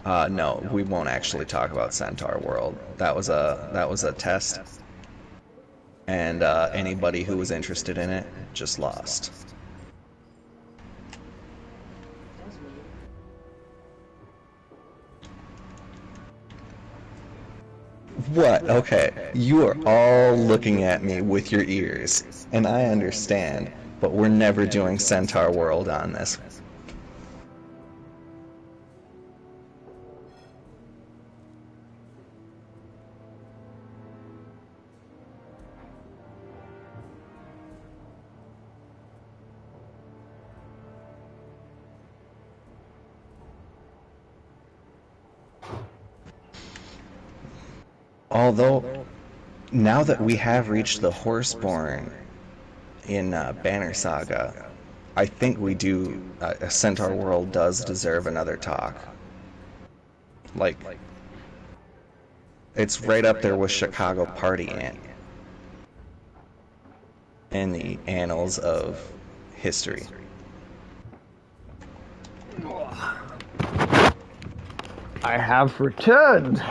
No, we won't actually talk about Centaur World. That was a test, and anybody who was interested in it just lost. What? Okay, you are all looking at me with your ears, and I understand, but we're never doing Centaur World on this. Although, now that we have reached the Horseborn in Banner Saga, I think we do, Centaur World does deserve another talk. Like, it's right up there with Chicago Party Ant in the annals of history. I have returned.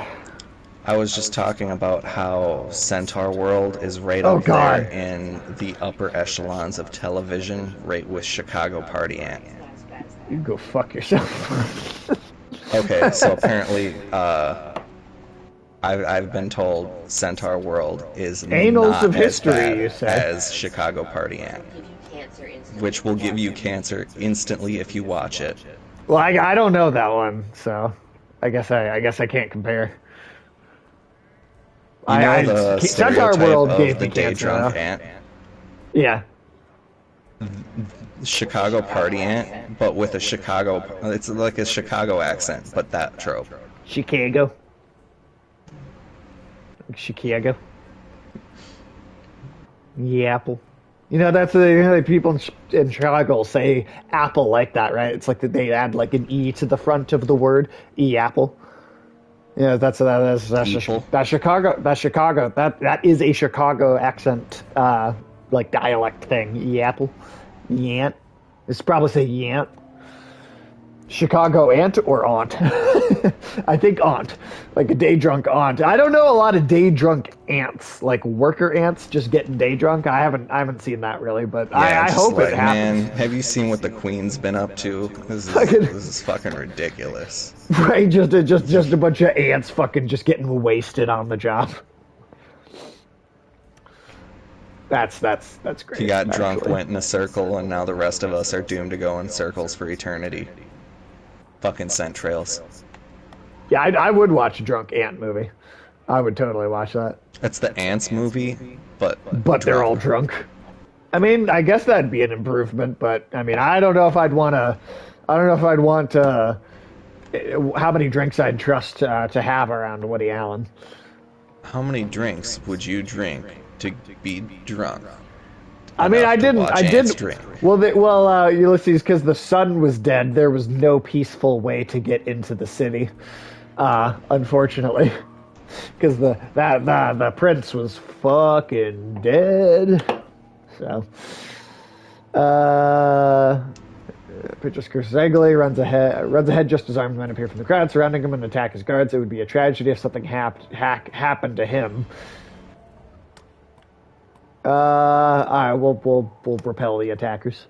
I was just talking about how Centaur World is right Oh, up God. there in the upper echelons of television, right with Chicago Party Ant. You go fuck yourself. Okay, so apparently, I've been told Centaur World is Annals not of as history, bad you say? as Chicago Party Ant, Give you cancer instantly. which will give you cancer instantly if you watch it. Well, I don't know that one, so I guess I can't compare. You know the Centaur stereotype World of gave the me day cancer. drunk though. ant? Yeah. Chicago Party Ant, but with a Chicago, it's like a Chicago accent, but that trope. Chicago. Chicago. Yeah, apple. You know, that's the people in Chicago say apple like that, right? It's like that they add like an E to the front of the word, E-apple. Yeah, that's People. that's Chicago. That's Chicago. That is a Chicago accent, like dialect thing. E-apple. Yant. It's probably say yant. Chicago aunt or aunt? I think aunt, like a day drunk aunt. I don't know a lot of day drunk ants, like worker ants just getting day drunk. I haven't seen that really, but I Just hope like, it happens. man, have you seen what the Queen's been up to? This is fucking ridiculous. Right, just a bunch of ants fucking just getting wasted on the job. That's great. He got drunk, actually. went in a circle, and now the rest of us are doomed to go in circles for eternity. Fucking scent trails. Yeah, I would watch a drunk ant movie. I would totally watch that. It's the Ants movie, but They're all drunk. I mean, I guess that'd be an improvement, but I mean, I don't know if I'd want to. I don't know if I'd want how many drinks I'd trust to have around Woody Allen. How many drinks would you drink to be drunk? I mean, enough I to didn't. watch I ants didn't. drink? Well, Ulysses, because the sun was dead, there was no peaceful way to get into the city. Unfortunately, because the prince was fucking dead. So, Petrus Kurzegli runs ahead just as armed men appear from the crowd, surrounding him and attack his guards. It would be a tragedy if something happened to him. Alright, we'll repel the attackers.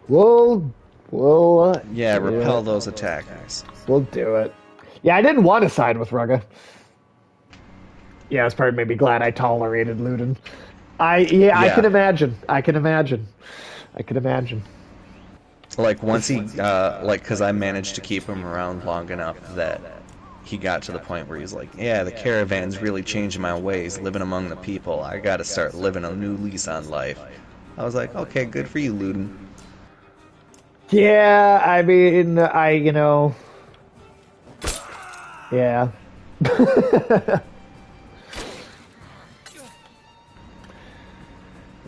We'll Repel those attackers. We'll do it. Yeah, I didn't want to side with Rugga. Yeah, it's part made me glad I tolerated Ludin. I can imagine. Like once he, because I managed to keep him around long enough that he got to the point where he's like, yeah, the caravan's really changing my ways, living among the people. I gotta start living a new lease on life. I was like, okay, good for you, Ludin. Yeah, I mean, yeah.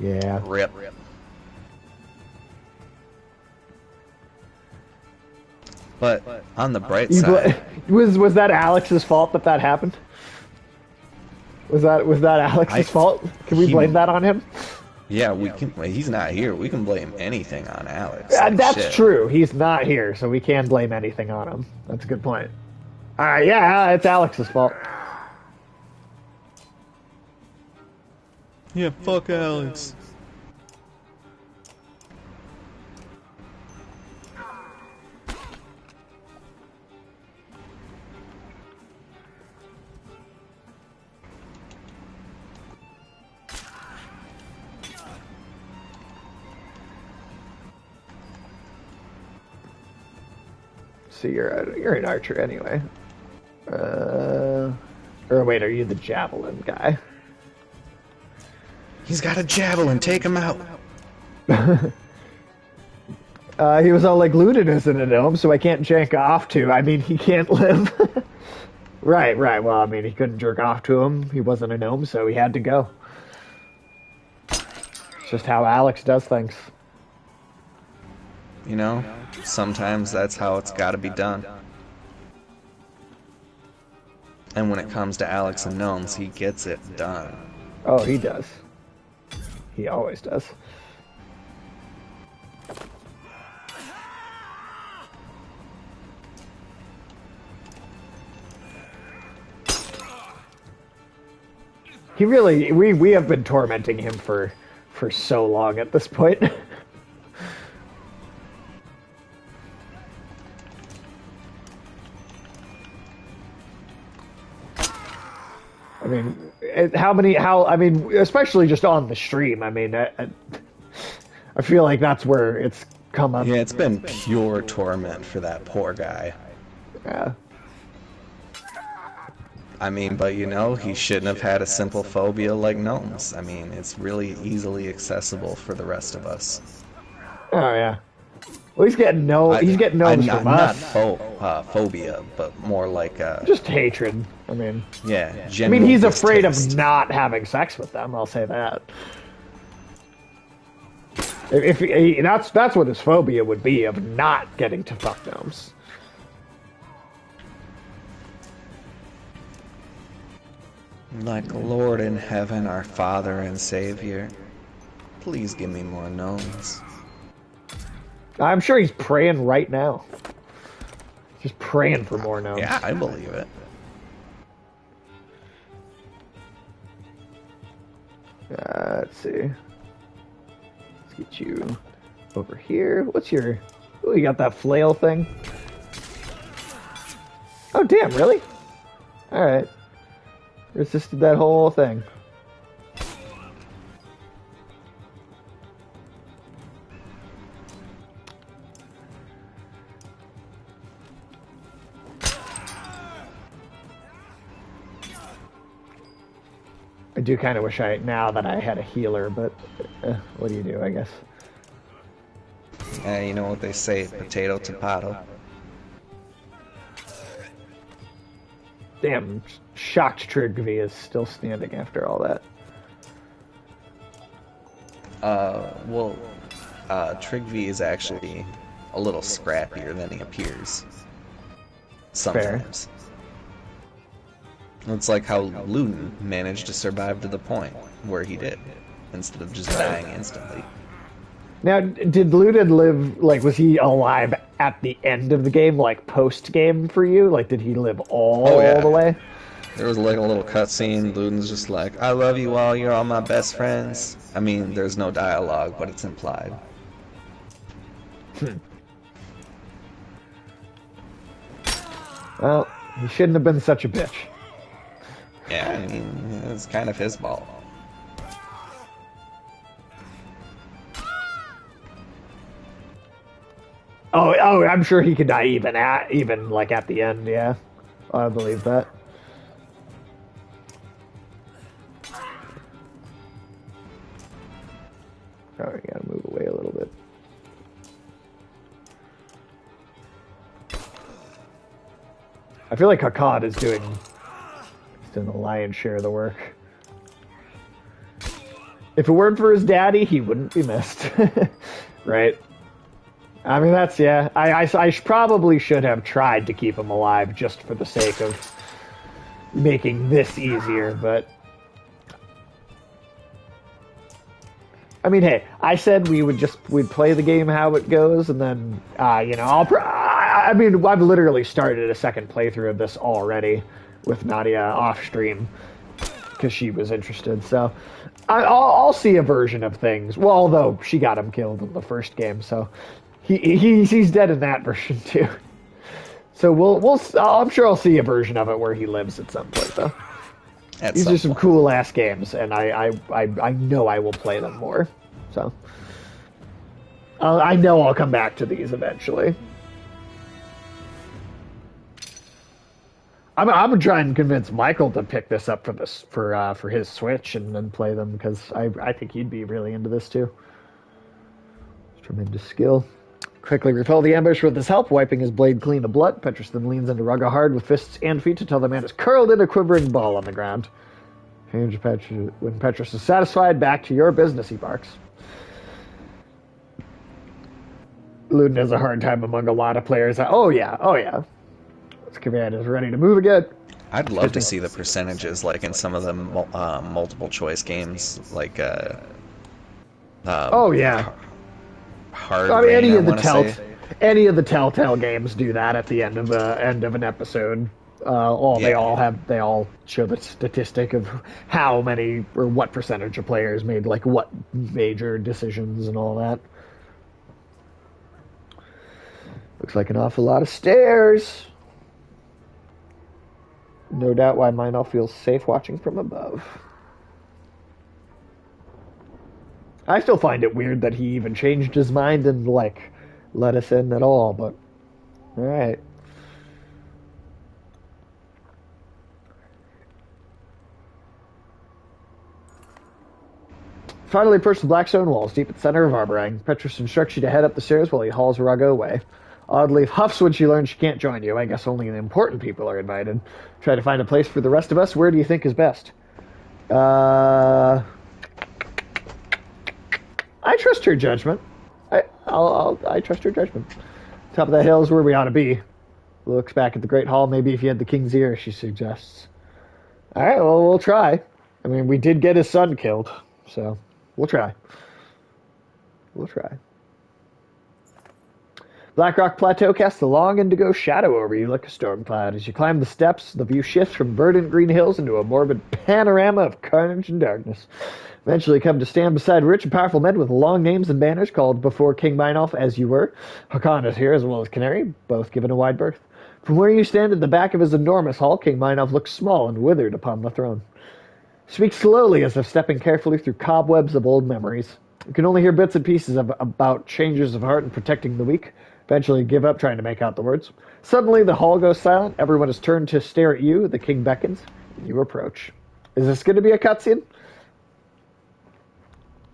Yeah. Rip. But on the bright side, Was that Alex's fault that happened? Was that Alex's fault? Can we blame that on him? yeah, we can. He's not here. We can blame anything on Alex. Like, That's shit. true. He's not here, so we can blame anything on him. That's a good point. All right, yeah, it's Alex's fault. Yeah, fuck Alex. So you're an archer anyway. Or wait, are you the javelin guy? He's got a javelin. Take him out. He was all like, Ludin isn't a gnome, so I can't jank off to. I mean, he can't live. Right. Well, I mean, he couldn't jerk off to him. He wasn't a gnome, so he had to go. It's just how Alex does things. You know, sometimes that's how it's got to be done. And when it comes to Alex and gnomes, he gets it done. Oh, he does. He always does. He really, we have been tormenting him for so long at this point. I mean, especially just on the stream. I mean, I feel like that's where it's come up. Yeah, it's been pure torment for that poor guy. Yeah. I mean, but you know, he shouldn't have had a simple phobia like gnomes. I mean, it's really easily accessible for the rest of us. Oh yeah. Well, he's getting gnomes from us. Not phobia, but more like just hatred. I mean, yeah. I mean, he's afraid distaste. of not having sex with them. I'll say that. If that's what his phobia would be, of not getting to fuck gnomes. Like Lord in heaven, our Father and Savior, please give me more gnomes. I'm sure he's praying right now. Just praying for more gnomes. Yeah, I believe it. Let's see. Let's get you over here. What's your... Oh, you got that flail thing? Oh, damn, really? Alright. Resisted that whole thing. I do kind of wish now that I had a healer, but what do you do, I guess? You know what they say, potato to potato. Damn, shocked Trigvi is still standing after all that. Trigvi is actually a little scrappier than he appears. Sometimes. Fair. It's like how Ludin managed to survive to the point where he did, instead of just dying instantly. Now, did Ludin live, like, was he alive at the end of the game, like, post-game for you? Like, did he live all the way? There was, like, a little cutscene. Ludin's just like, I love you all, you're all my best friends. I mean, there's no dialogue, but it's implied. Well, he shouldn't have been such a bitch. Yeah, I mean, it's kind of his fault. Oh, I'm sure he could die even like at the end. Yeah, I believe that. Oh, you gotta move away a little bit. I feel like Hakad is doing the lion's share of the work. If it weren't for his daddy, he wouldn't be missed. Right? I mean, that's, yeah. I probably should have tried to keep him alive just for the sake of making this easier, but... I mean, hey, I said we'd play the game how it goes, and then, you know, I mean, I've literally started a second playthrough of this already with Nadia off stream because she was interested, so I'll see a version of things. Well, although she got him killed in the first game, so he's dead in that version too. So I'm sure I'll see a version of it where he lives at some point, though. These are some cool ass games, and I know I will play them more. So I know I'll come back to these eventually. I'm trying to convince Michael to pick this up for his Switch and then play them, because I think he'd be really into this too. Tremendous skill. Quickly repel the ambush with his help, wiping his blade clean of blood. Petrus then leans into Rugga hard with fists and feet until the man is curled in a quivering ball on the ground. When Petrus is satisfied, back to your business, he barks. Ludin has a hard time among a lot of players. Oh yeah. This command is ready to move again. I'd love to see the percentages, like in some of the multiple choice games, like oh yeah. Hard. I mean, Rain, any of the Telltale games do that at the end of an episode. They Yeah. all show the statistic of how many or what percentage of players made like what major decisions and all that. Looks like an awful lot of stairs. No doubt why mine all feels safe watching from above. I still find it weird that he even changed his mind and like let us in at all, but all right. Finally approach the black stone walls deep at the center of Arborang. Petrus instructs you to head up the stairs while he hauls Raga away. Oddly huffs when she learns she can't join you. I guess only the important people are invited. Try to find a place for the rest of us. Where do you think is best? I trust her judgment. I trust her judgment. Top of that hill is where we ought to be. Looks back at the Great Hall. Maybe if you had the king's ear, she suggests. All right, well, we'll try. I mean, we did get his son killed, so we'll try. We'll try. Blackrock Plateau casts a long indigo shadow over you like a storm cloud. As you climb the steps, the view shifts from verdant green hills into a morbid panorama of carnage and darkness. Eventually come to stand beside rich and powerful men with long names and banners called before King Meinolf as you were. Hakan is here as well as Canary, both given a wide berth. From where you stand at the back of his enormous hall, King Meinolf looks small and withered upon the throne. Speak slowly as if stepping carefully through cobwebs of old memories. You can only hear bits and pieces about changes of heart and protecting the weak. Eventually give up trying to make out the words. Suddenly the hall goes silent. Everyone is turned to stare at you. The king beckons. You approach. Is this going to be a cutscene?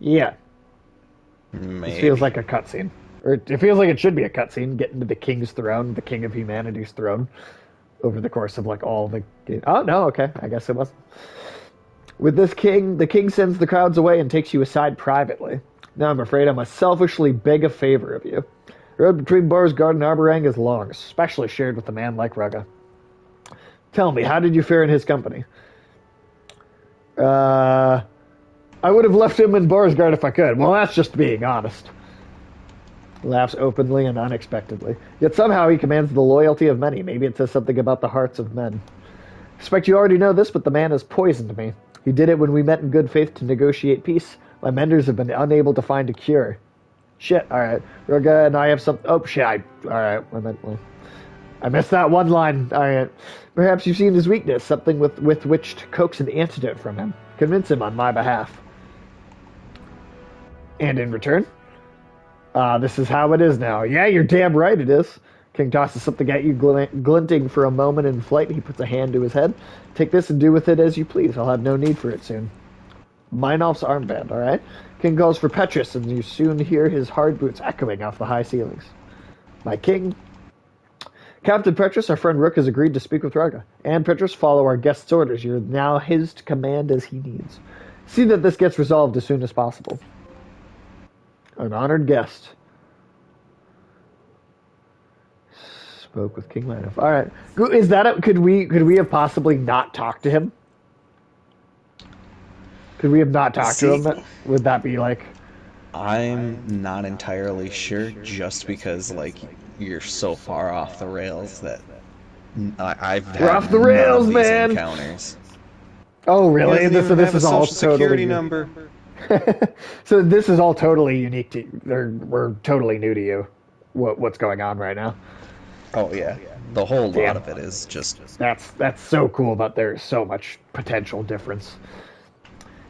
Yeah. Maybe. This feels like a cutscene. Or it feels like it should be a cutscene. Getting to the king's throne, the king of humanity's throne. Over the course of like all the... Oh, no, okay. I guess it wasn't. With this king, the king sends the crowds away and takes you aside privately. Now I'm afraid I must selfishly beg a favor of you. The road between Borsgard and Arborang is long, especially shared with a man like Raga. Tell me, how did you fare in his company? I would have left him in Borsgard if I could. Well, that's just being honest. He laughs openly and unexpectedly. Yet somehow he commands the loyalty of many. Maybe it says something about the hearts of men. I expect you already know this, but the man has poisoned me. He did it when we met in good faith to negotiate peace. My menders have been unable to find a cure. Shit, alright. Raga and I have some... Oh, shit, alright. I missed that one line. Alright. Perhaps you've seen his weakness, something with which to coax an antidote from him. Convince him on my behalf. And in return? This is how it is now. Yeah, you're damn right it is. King tosses something at you, glinting for a moment in flight. He puts a hand to his head. Take this and do with it as you please. I'll have no need for it soon. Meinolf's armband, alright? King calls for Petrus, and you soon hear his hard boots echoing off the high ceilings. My king. Captain Petrus, our friend Rook has agreed to speak with Raga. And Petrus, follow our guest's orders. You're now his to command as he needs. See that this gets resolved as soon as possible. An honored guest. Spoke with King Meinolf. Alright. Is that it? Could we have possibly not talked to him? Could we have not talked to him? Would that be like... I'm not entirely sure, just because like you're so far off the rails that I've had We're off the rails, none of these man! Encounters. Oh, really? He doesn't So even this have is a all social security number. So this is all totally unique to you. We're totally new to you. What's going on right now? Oh yeah, the whole lot of it is just... That's so cool, but there's so much potential difference.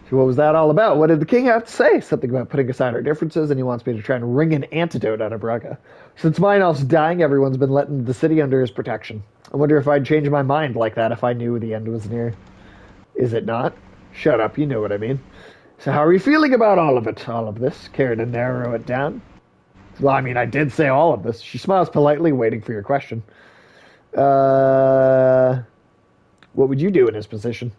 So what was that all about? What did the king have to say? Something about putting aside our differences, and he wants me to try and wring an antidote out of Braga. Since Meinolf's dying, everyone's been let into the city under his protection. I wonder if I'd change my mind like that if I knew the end was near. Is it not? Shut up, you know what I mean. So how are you feeling about all of it? All of this? Care to narrow it down? Well, I mean, I did say all of this. She smiles politely, waiting for your question. What would you do in his position?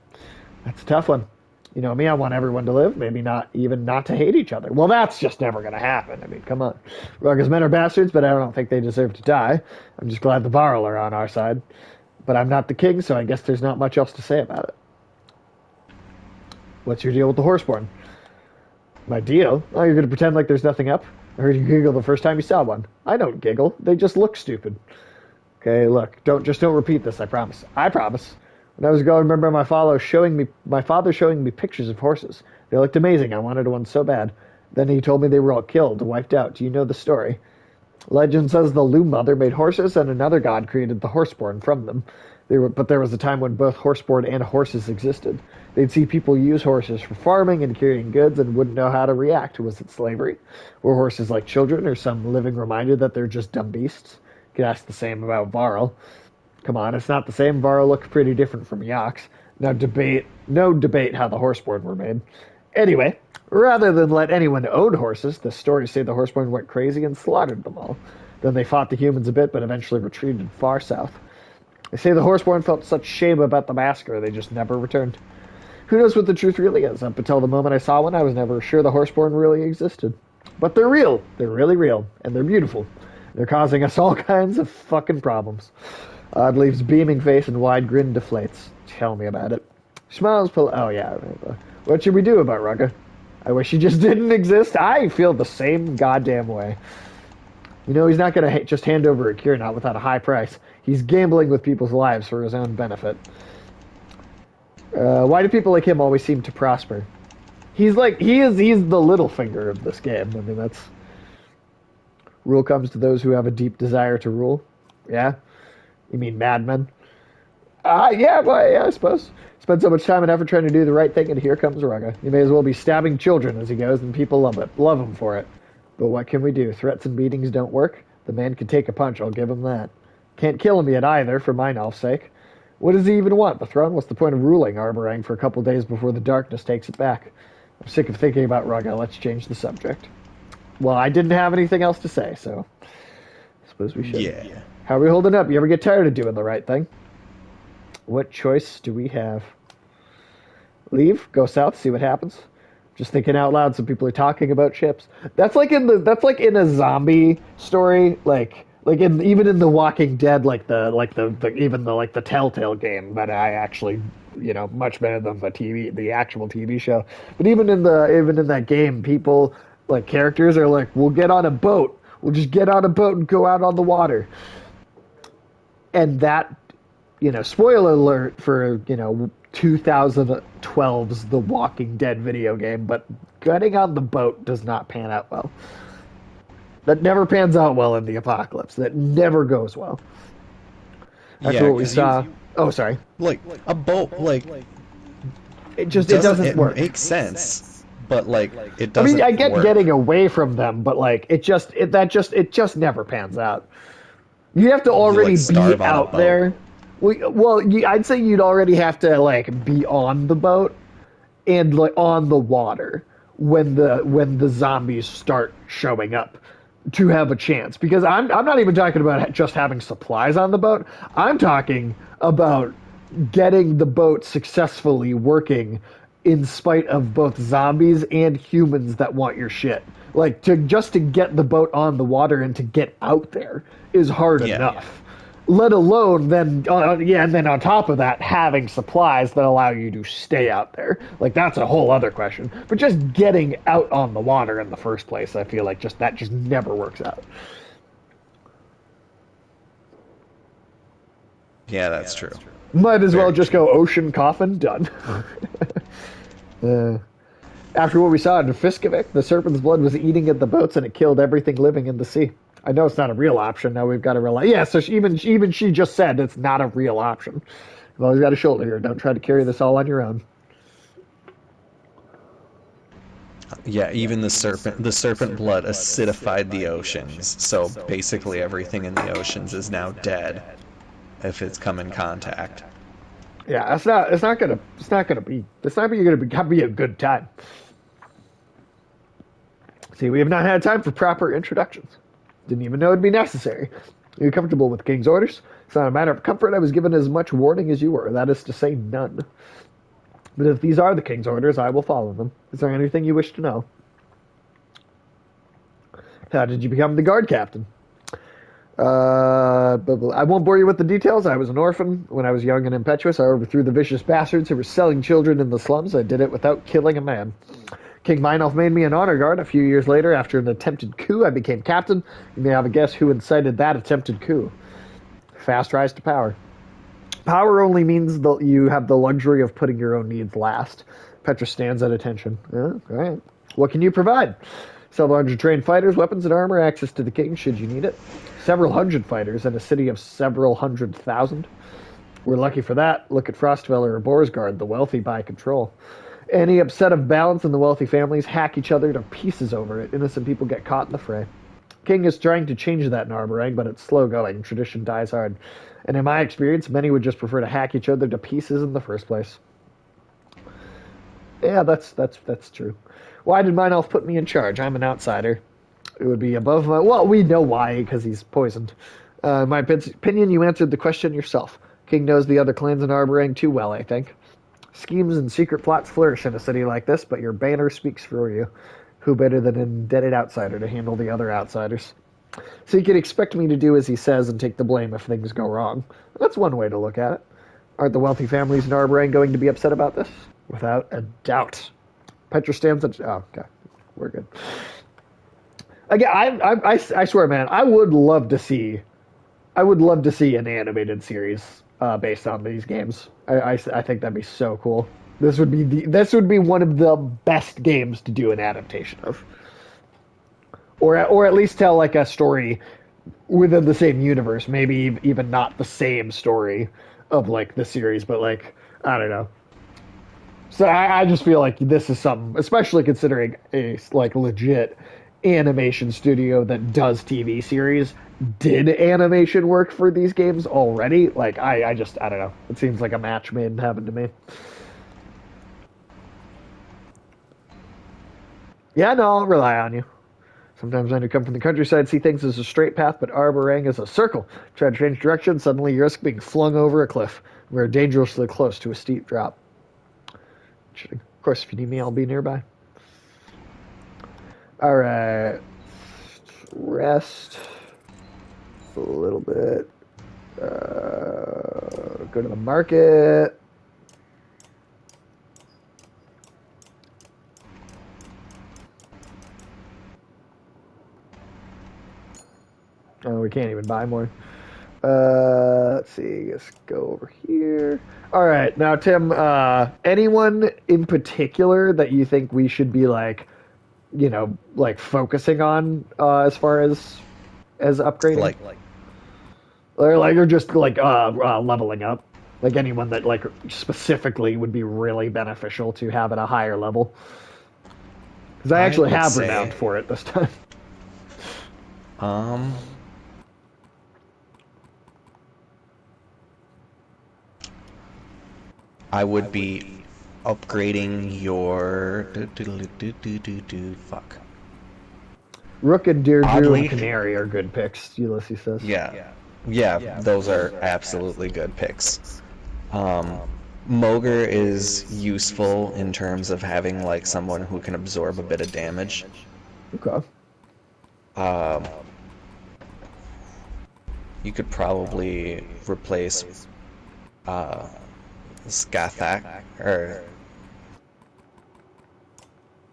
That's a tough one. You know me, I want everyone to live, maybe not to hate each other. Well, that's just never going to happen. I mean, come on. Rugga's men are bastards, but I don't think they deserve to die. I'm just glad the Varl are on our side. But I'm not the king, so I guess there's not much else to say about it. What's your deal with the Horseborn? My deal? Oh, you're going to pretend like there's nothing up? I heard you giggle the first time you saw one. I don't giggle. They just look stupid. Okay, look, don't repeat this. I promise. I promise. When I was a girl, I remember my father showing me pictures of horses. They looked amazing. I wanted one so bad. Then he told me they were all killed, wiped out. Do you know the story? Legend says the Loom Mother made horses, and another god created the Horseborn from them. But there was a time when both Horseborn and horses existed. They'd see people use horses for farming and carrying goods and wouldn't know how to react. Was it slavery? Were horses like children, or some living reminder that they're just dumb beasts? You could ask the same about Varl. Come on, it's not the same. Varl looked pretty different from Yox. No debate how the Horseborn were made. Anyway, rather than let anyone own horses, the stories say the Horseborn went crazy and slaughtered them all. Then they fought the humans a bit, but eventually retreated far south. They say the Horseborn felt such shame about the massacre, they just never returned. Who knows what the truth really is? Up until the moment I saw one, I was never sure the Horseborn really existed. But they're real. They're really real. And they're beautiful. They're causing us all kinds of fucking problems. Oddleaf's beaming face and wide grin deflates. Tell me about it. Smiles oh yeah. What should we do about Rugga? I wish he just didn't exist. I feel the same goddamn way. You know, he's not going to just hand over a cure, not without a high price. He's gambling with people's lives for his own benefit. Why do people like him always seem to prosper? He's the little finger of this game. I mean, that's... Rule comes to those who have a deep desire to rule. Yeah? You mean madmen? Yeah, well, yeah, I suppose. Spend so much time and effort trying to do the right thing, and here comes Rugga. He may as well be stabbing children as he goes, and people love him for it. But what can we do? Threats and beatings don't work. The man can take a punch, I'll give him that. Can't kill him yet either, for Meinolf's sake. What does he even want? The throne? What's the point of ruling Arborang for a couple days before the darkness takes it back? I'm sick of thinking about Rugga. Let's change the subject. Well, I didn't have anything else to say, so I suppose we should. Yeah. How are we holding up? You ever get tired of doing the right thing? What choice do we have? Leave? Go south? See what happens? Just thinking out loud. Some people are talking about ships. That's like in a zombie story, even in The Walking Dead, the Telltale game. But I actually, much better than the actual TV show. But even in that game, people, like, characters are like, we'll get on a boat. We'll just get on a boat and go out on the water. And that, spoiler alert for 2012's The Walking Dead video game, but getting on the boat does not pan out well. That never pans out well in the apocalypse. That never goes well. That's what we saw. Oh, sorry. Like, a boat, it doesn't work. It makes sense, but, it doesn't I get work. getting away from them, but, it just never pans out. You have to already be out there. Well, I'd say you'd already have to be on the boat and on the water when the zombies start showing up to have a chance. Because I'm not even talking about just having supplies on the boat. I'm talking about getting the boat successfully working in spite of both zombies and humans that want your shit. To get the boat on the water and to get out there is hard enough. Let alone then, and then on top of that, having supplies that allow you to stay out there. That's a whole other question. But just getting out on the water in the first place, I feel like that just never works out. Yeah, that's true. Might as well just go ocean coffin, done. After what we saw in Fiskevik, the serpent's blood was eating at the boats and it killed everything living in the sea. I know it's not a real option. Now we've got to rely. Yeah, so even she just said it's not a real option. You've always got a shoulder here. Don't try to carry this all on your own. Yeah, even the serpent blood acidified the oceans. So basically everything in the oceans is now dead if it's come in contact. Yeah, it's not gonna be a good time. See, we have not had time for proper introductions. Didn't even know it'd be necessary. Are you comfortable with King's orders? It's not a matter of comfort. I was given as much warning as you were. That is to say, none. But if these are the King's orders, I will follow them. Is there anything you wish to know? How did you become the guard captain? I won't bore you with the details. I was an orphan. When I was young and impetuous, I overthrew the vicious bastards who were selling children in the slums. I did it without killing a man. King Meinolf made me an honor guard. A few years later, after an attempted coup, I became captain. You may have a guess who incited that attempted coup. Fast rise to power. Power only means that you have the luxury of putting your own needs last. Petra stands at attention. All right. What can you provide? Several hundred trained fighters, weapons, and armor, access to the king should you need it. Several hundred fighters and a city of several 100,000. We're lucky for that. Look at Frostweller or Borsgard, the wealthy buy control. Any upset of balance in the wealthy families hack each other to pieces over it. Innocent people get caught in the fray. King is trying to change that in Arborang, but it's slow going. Tradition dies hard. And in my experience, many would just prefer to hack each other to pieces in the first place. Yeah, that's true. Why did Mine Elf put me in charge? I'm an outsider. It would be above my... Well, we know why, because he's poisoned. In my opinion, you answered the question yourself. King knows the other clans in Arborang too well, I think. Schemes and secret plots flourish in a city like this, but your banner speaks for you. Who better than an indebted outsider to handle the other outsiders? So you can expect me to do as he says and take the blame if things go wrong. That's one way to look at it. Aren't the wealthy families in Arborang going to be upset about this? Without a doubt. Petra stands at... Oh, okay. We're good. Again, I swear, man, I would love to see an animated series based on these games. I think that'd be so cool. This would be one of the best games to do an adaptation of, or at least tell like a story within the same universe. Maybe even not the same story of like the series, but like I don't know. So I just feel like this is something, especially considering a like legit animation studio that does TV series did animation work for these games already. Like I don't know. It seems like a match made in heaven to me. Yeah, no, I'll rely on you. Sometimes when you come from the countryside, see things as a straight path, but Arborang is a circle. Try to change direction, suddenly you risk being flung over a cliff. We're dangerously close to a steep drop. Of course, if you need me, I'll be nearby. Alright. Rest a little bit. Go to the market. Oh, we can't even buy more. Let's see. Let's go over here. All right. Now, Tim, anyone in particular that you think we should be like, like focusing on as far as upgrading? Or just like leveling up? Like anyone that like specifically would be really beneficial to have at a higher level? Because I actually have renowned for it this time. I would be upgrading your... Fuck. Rook and Deirdre and Canary are good picks, Ulysses says. Yeah, those are absolutely good picks. Mogre is useful in terms of having like someone who can absorb a bit of damage. Okay. You could probably replace Skathak or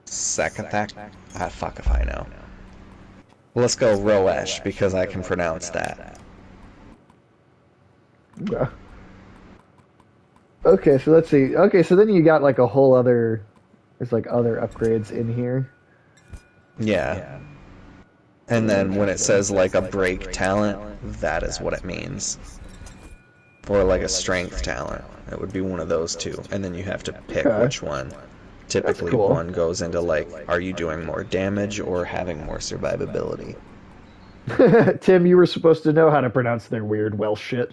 Sakathak. Fuck if I know. Let's go Roesh because I can pronounce that. Okay. Okay, so let's see. Okay, so then you got like a whole other... There's like other upgrades in here. Yeah. And then when it says like a break talent, that is what it means. Or like a strength talent. It would be one of those two. And then you have to pick which one. Typically one goes into like, are you doing more damage or having more survivability? Tim, you were supposed to know how to pronounce their weird Welsh shit.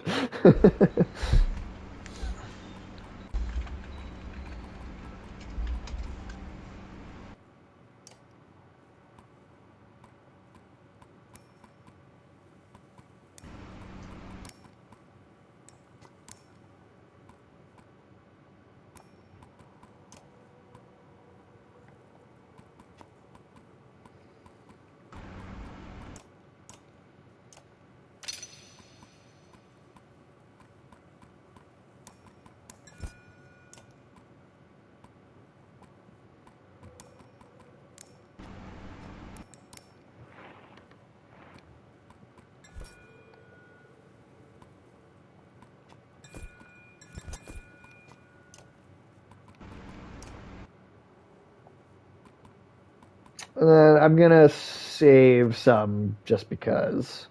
I'm gonna save some just because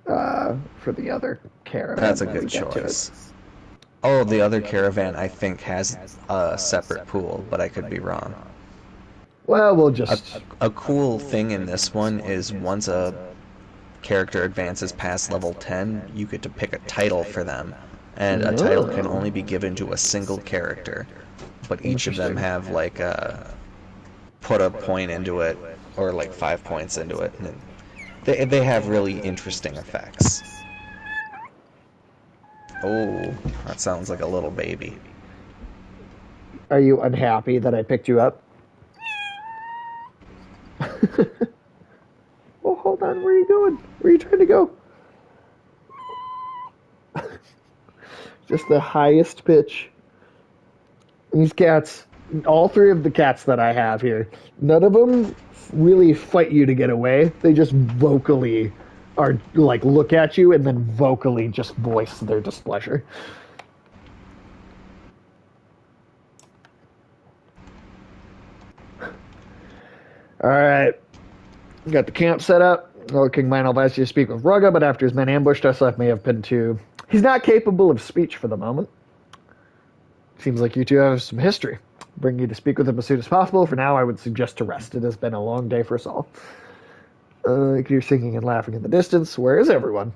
for the other caravan. That's a when we good get to it. choice. Oh, the other caravan I think has a separate pool, but I could be wrong. Well, we'll just. A cool thing in this one is once a character advances past level 10, you get to pick a title for them. And a title can only be given to a single character. But each of them have like put a point into it, or like 5 points into it. And they have really interesting effects. Oh, that sounds like a little baby. Are you unhappy that I picked you up? Oh, hold on. Where are you going? Where are you trying to go? Just the highest pitch. These cats, all three of the cats that I have here, none of them really fight you to get away. They just vocally are like look at you and then vocally just voice their displeasure. All right, got the camp set up. Lord King Lionel asked you to speak with Rugga, but after his men ambushed us, I may have been too. He's not capable of speech for the moment. Seems like you two have some history. Bring you to speak with him as soon as possible. For now, I would suggest to rest. It has been a long day for us all. You're singing and laughing in the distance. Where is everyone?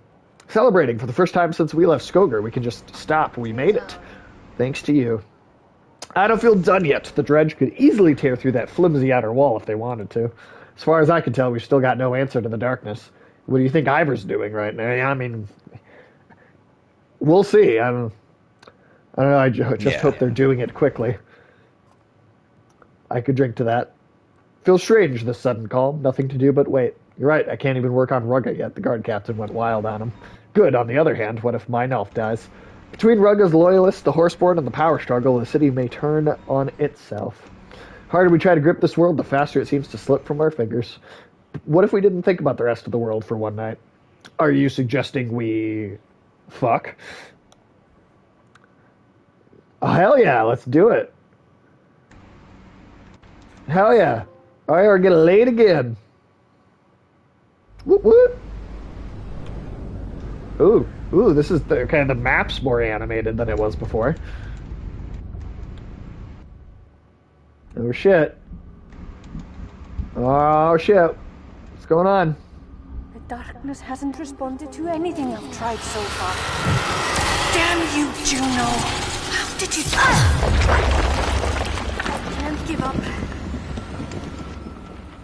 Celebrating for the first time since we left Skoger. We can just stop. We made it. Thanks to you. I don't feel done yet. The dredge could easily tear through that flimsy outer wall if they wanted to. As far as I can tell, we've still got no answer to the darkness. What do you think Ivor's doing right now? I mean, we'll see. I don't know. I just hope they're doing it quickly. I could drink to that. Feels strange, this sudden call. Nothing to do but wait. You're right, I can't even work on Rugga yet. The guard captain went wild on him. Good, on the other hand, what if mine elf dies? Between Rugga's loyalists, the Horseborn, and the power struggle, the city may turn on itself. The harder we try to grip this world, the faster it seems to slip from our fingers. What if we didn't think about the rest of the world for one night? Are you suggesting we fuck? Oh, hell yeah, let's do it. Hell yeah. All right, we're gonna lay it again. Whoop whoop. Ooh, this is the map's more animated than it was before. Oh shit. Oh shit. What's going on? The darkness hasn't responded to anything I've tried so far. Damn you, Juno! How did you... I can't give up.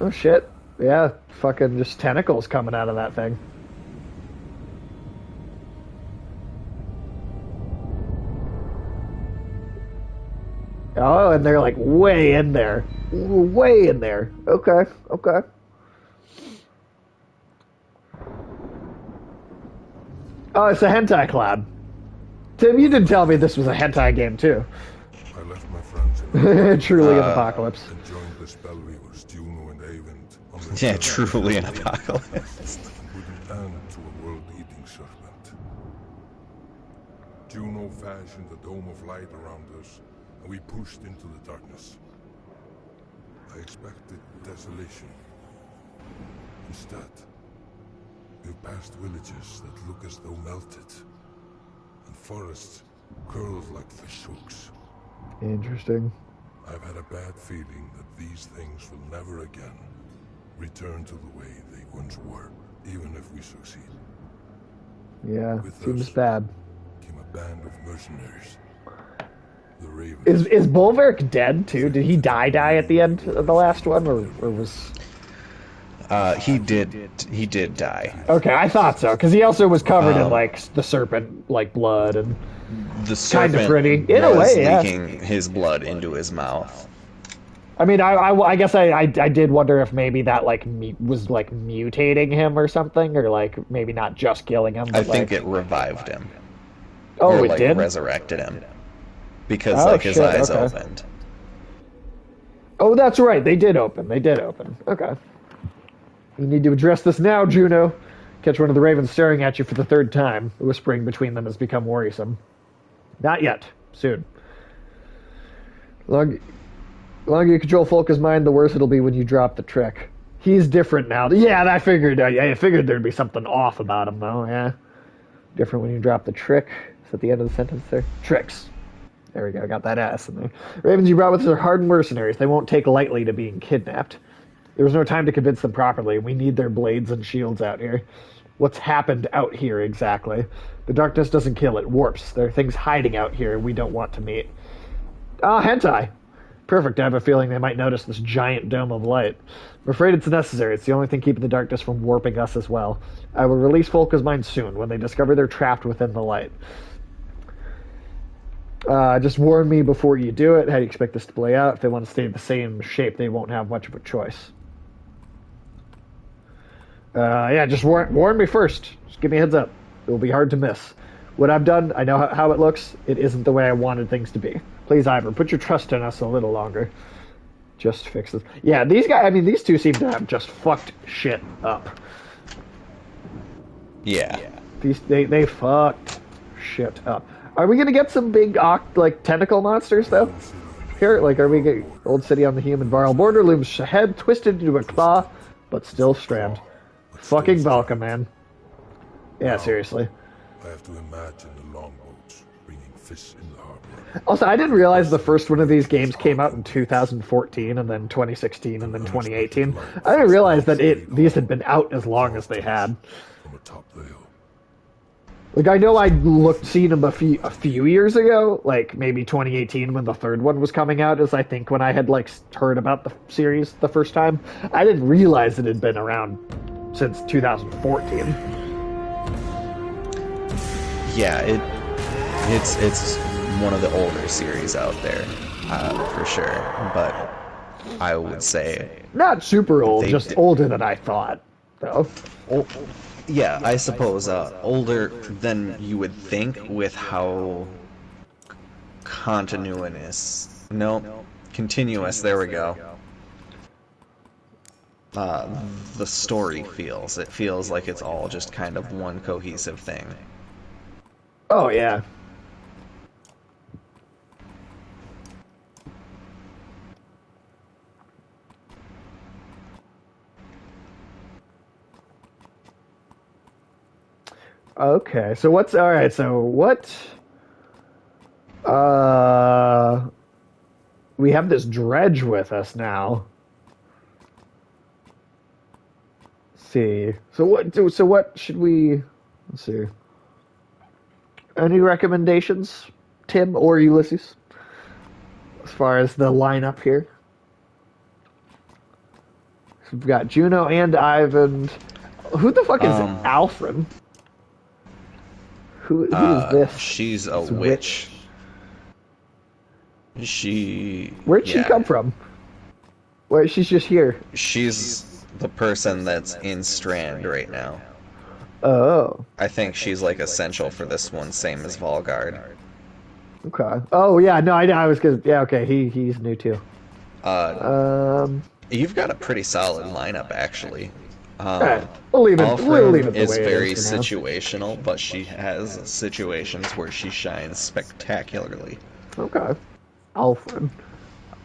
Oh shit. Yeah, fucking just tentacles coming out of that thing. Oh, and they're like way in there. Way in there. Okay, okay. Oh, it's a hentai collab. Tim, you didn't tell me this was a hentai game, too. I left my friends in Truly an apocalypse. and joined the Spellweavers, Juno and Avent. On the Yeah, seventh truly an day apocalypse. with an end to a world-eating serpent. Juno fashioned a dome of light around us, and we pushed into the darkness. I expected desolation. Instead, we've passed villages that look as though melted, and forests curled like fish hooks. Interesting. I've had a bad feeling that these things will never again return to the way they once were, even if we succeed. Yeah, With seems us bad. came a band of mercenaries. The Ravens. Is Bolverk dead, too? Did he die at the end of the last one, or was... He did die. Okay, I thought so, because he also was covered in, like, the serpent, like, blood, and... The serpent pretty. In a was way, yeah. leaking his blood into his mouth. I mean, I guess I did wonder if maybe that, like, was, like, mutating him or something, or, like, maybe not just killing him, but, I think like... it revived him. Oh, or, it like, did? resurrected him. Because, Oh, like, his shit, eyes okay. opened. Oh, that's right, they did open. Okay. You need to address this now, Juno. Catch one of the ravens staring at you for the third time. The whispering between them has become worrisome. Not yet. Soon. The longer you control Folka's mind, the worse it'll be when you drop the trick. He's different now. Yeah, I figured there'd be something off about him, though, yeah. Different when you drop the trick. Is at the end of the sentence there? Tricks. There we go, got that ass in there. Ravens you brought with us are hardened mercenaries. They won't take lightly to being kidnapped. There was no time to convince them properly. We need their blades and shields out here. What's happened out here, exactly? The darkness doesn't kill, it warps. There are things hiding out here we don't want to meet. Ah, hentai! Perfect, I have a feeling they might notice this giant dome of light. I'm afraid it's necessary. It's the only thing keeping the darkness from warping us as well. I will release Folka's mind soon, when they discover they're trapped within the light. Just warn me before you do it. How do you expect this to play out? If they want to stay the same shape, they won't have much of a choice. Yeah, just warn me first. Just give me a heads up. It will be hard to miss. What I've done, I know how it looks. It isn't the way I wanted things to be. Please, Ivor, put your trust in us a little longer. Just fix this. Yeah, these guys, I mean, these two seem to have just fucked shit up. Yeah. They fucked shit up. Are we gonna get some big, tentacle monsters, though? Here, are we getting Old City on the human Varl border looms head twisted into a claw, but still strand. Fucking Valka, man. Yeah, seriously. I have to imagine the longboats bringing fish in the harbor. Also, I didn't realize the first one of these games came out in 2014, and then 2016, and then 2018. I didn't realize that these had been out as long as they had. From atop the hill. I know I'd seen them a few years ago, maybe 2018 when the third one was coming out, is I think when I had heard about the series the first time. I didn't realize it had been around since 2014. Yeah, it's one of the older series out there, for sure. But I would say not super old, just older than I thought, though. Yeah, I suppose older than you would think with how continuous. No, continuous. There we go. The story feels. It feels like it's all just kind of one cohesive thing. Oh, yeah. Okay, so what's... Alright, so what... We have this dredge with us now. Let's see. So what should we... Let's see. Any recommendations, Tim or Ulysses, as far as the lineup here? So we've got Juno and Ivan. Who the fuck is Alfred? Who is this? She's a witch. Where'd she come from? Where she's just here. She's the person that's in Strand right now. Oh. I think she's essential for this one, same as Volgard. Okay. Oh yeah, no, I was gonna. Yeah, okay. He's new too. You've got a pretty solid lineup actually. Right. We'll leave it the way it is very is for now. situational, but she has situations where she shines spectacularly. Okay. Alfred.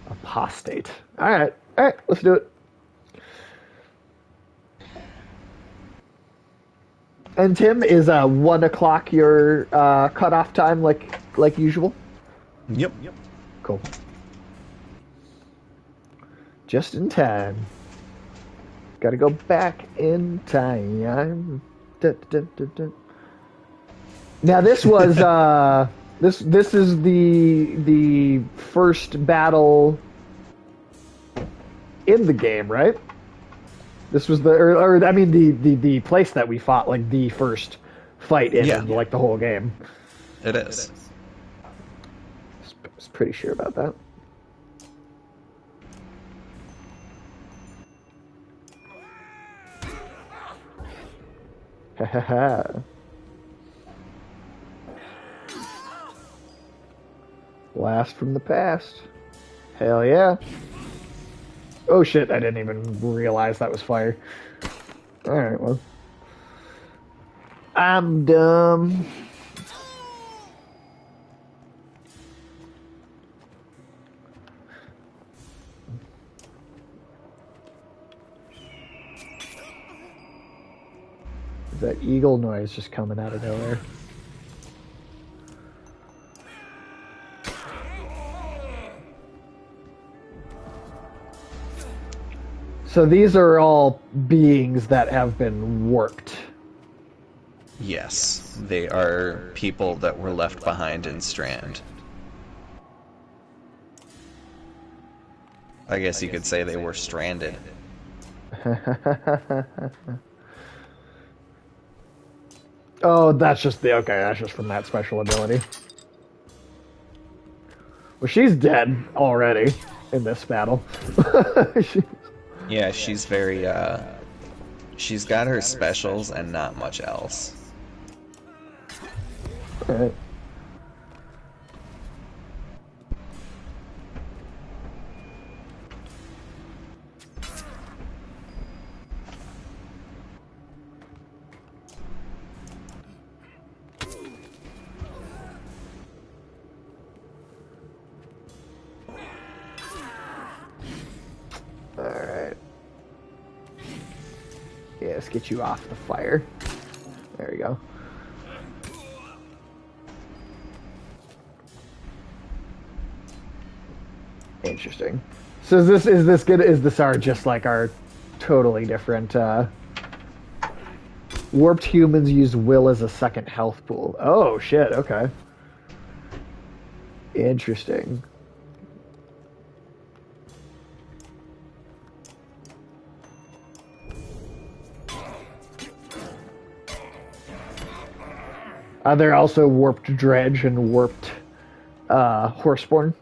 Apostate. Alright, let's do it. And Tim, is 1 o'clock your cutoff time like usual? Yep. Cool. Just in time. Gotta go back in time. Da, da, da, da. Now this was this is the first battle in the game, right? This was the place that we fought, the first fight in the whole game. It is. I was pretty sure about that. Ha ha ha. Blast from the past. Hell yeah. Oh shit, I didn't even realize that was fire. Alright, well. I'm dumb. That eagle noise just coming out of nowhere. So these are all beings that have been warped. Yes, they are people that were left behind in Strand. I guess you could say they were stranded. Oh, that's just the... Okay, that's just from that special ability. Well, she's dead already in this battle. Yeah, she's very, she's got her specials and not much else. Alright. Alright. Yeah, let's get you off the fire. There we go. Interesting. So is this good? Is this our just like our totally different warped humans use will as a second health pool? Oh shit, okay. Interesting. Are there also warped dredge and warped horseborn?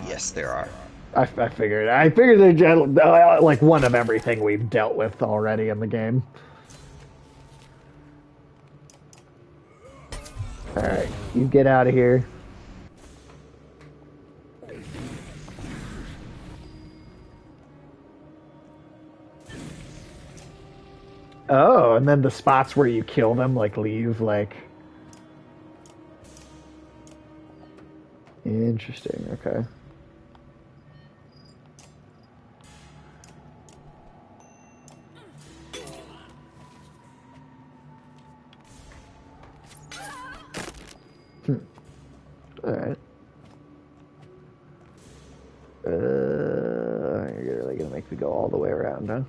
Yes, there are. I figured. I figured they're like one of everything we've dealt with already in the game. Alright, you get out of here. Oh, and then the spots where you kill them, like, leave, like... Interesting, okay. Alright. You're really gonna make me go all the way around, huh?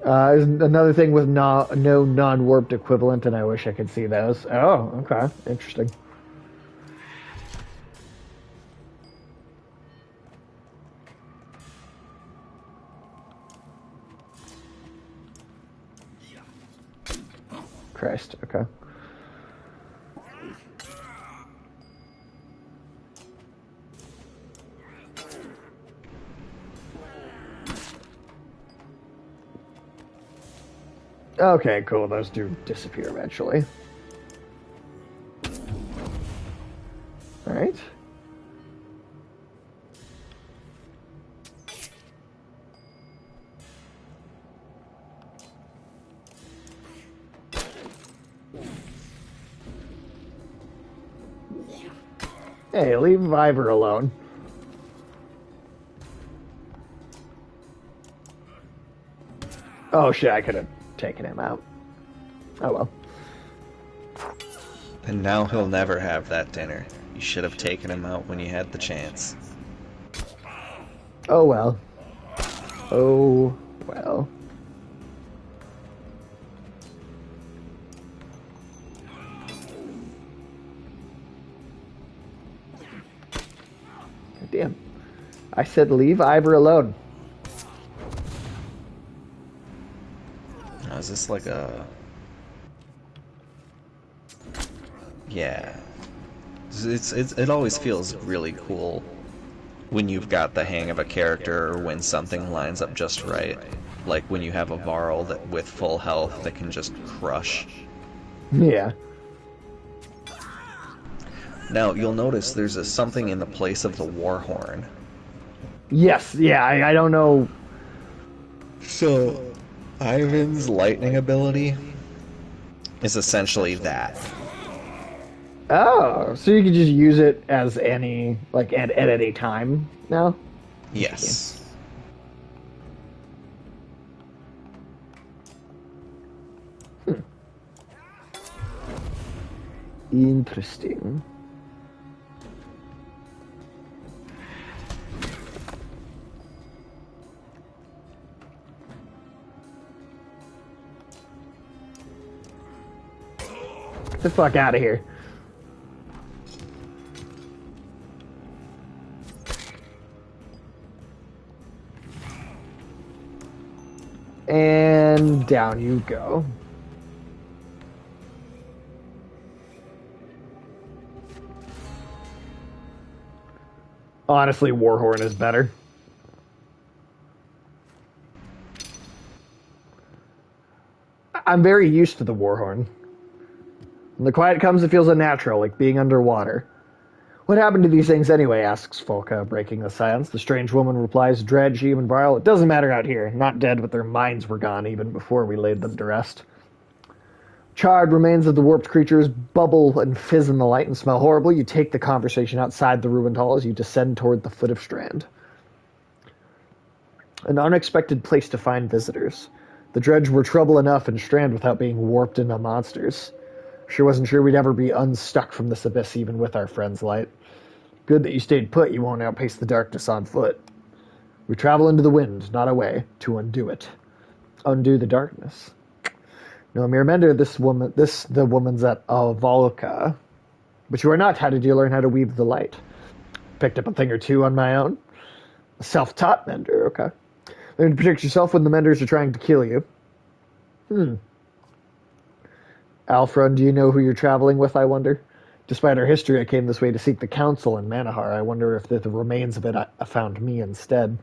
There's another thing with no non-warped equivalent, and I wish I could see those. Oh, okay. Interesting. Christ, okay. Okay, cool. Those do disappear eventually. Alright. Hey, leave Ivor alone. Oh shit, I could have taken him out. Oh well. And now he'll never have that dinner. You should have taken him out when you had the chance. Oh well. Oh well. Damn. I said leave Ivor alone. Now, is this like a... Yeah. It always feels really cool when you've got the hang of a character or when something lines up just right. Like when you have a Varl that with full health that can just crush. Yeah. Now, you'll notice there's something in the place of the war horn. Yes, yeah, I don't know. So, Ivan's lightning ability is essentially that. Oh, so you can just use it as any, like, at any time now? Yes. Interesting. Get the fuck out of here. And down you go. Honestly, Warhorn is better. I'm very used to the Warhorn. When the quiet comes, it feels unnatural, like being underwater. What happened to these things anyway, asks Folka, breaking the silence. The strange woman replies, Dredge, Eve, and Brile, it doesn't matter out here. Not dead, but their minds were gone even before we laid them to rest. Charred remains of the warped creatures bubble and fizz in the light and smell horrible. You take the conversation outside the ruined hall as you descend toward the foot of Strand. An unexpected place to find visitors. The Dredge were trouble enough in Strand without being warped into monsters. Sure wasn't sure we'd ever be unstuck from this abyss even with our friend's light. Good that you stayed put, you won't outpace the darkness on foot. We travel into the wind, not away, to undo it. Undo the darkness. No mere mender, the woman's at Volca. But you are not. How did you learn how to weave the light? Picked up a thing or two on my own. A self-taught mender, okay. Learn to protect yourself when the menders are trying to kill you. Alfred, do you know who you're traveling with, I wonder? Despite our history, I came this way to seek the council in Manahar. I wonder if the remains of it found me instead.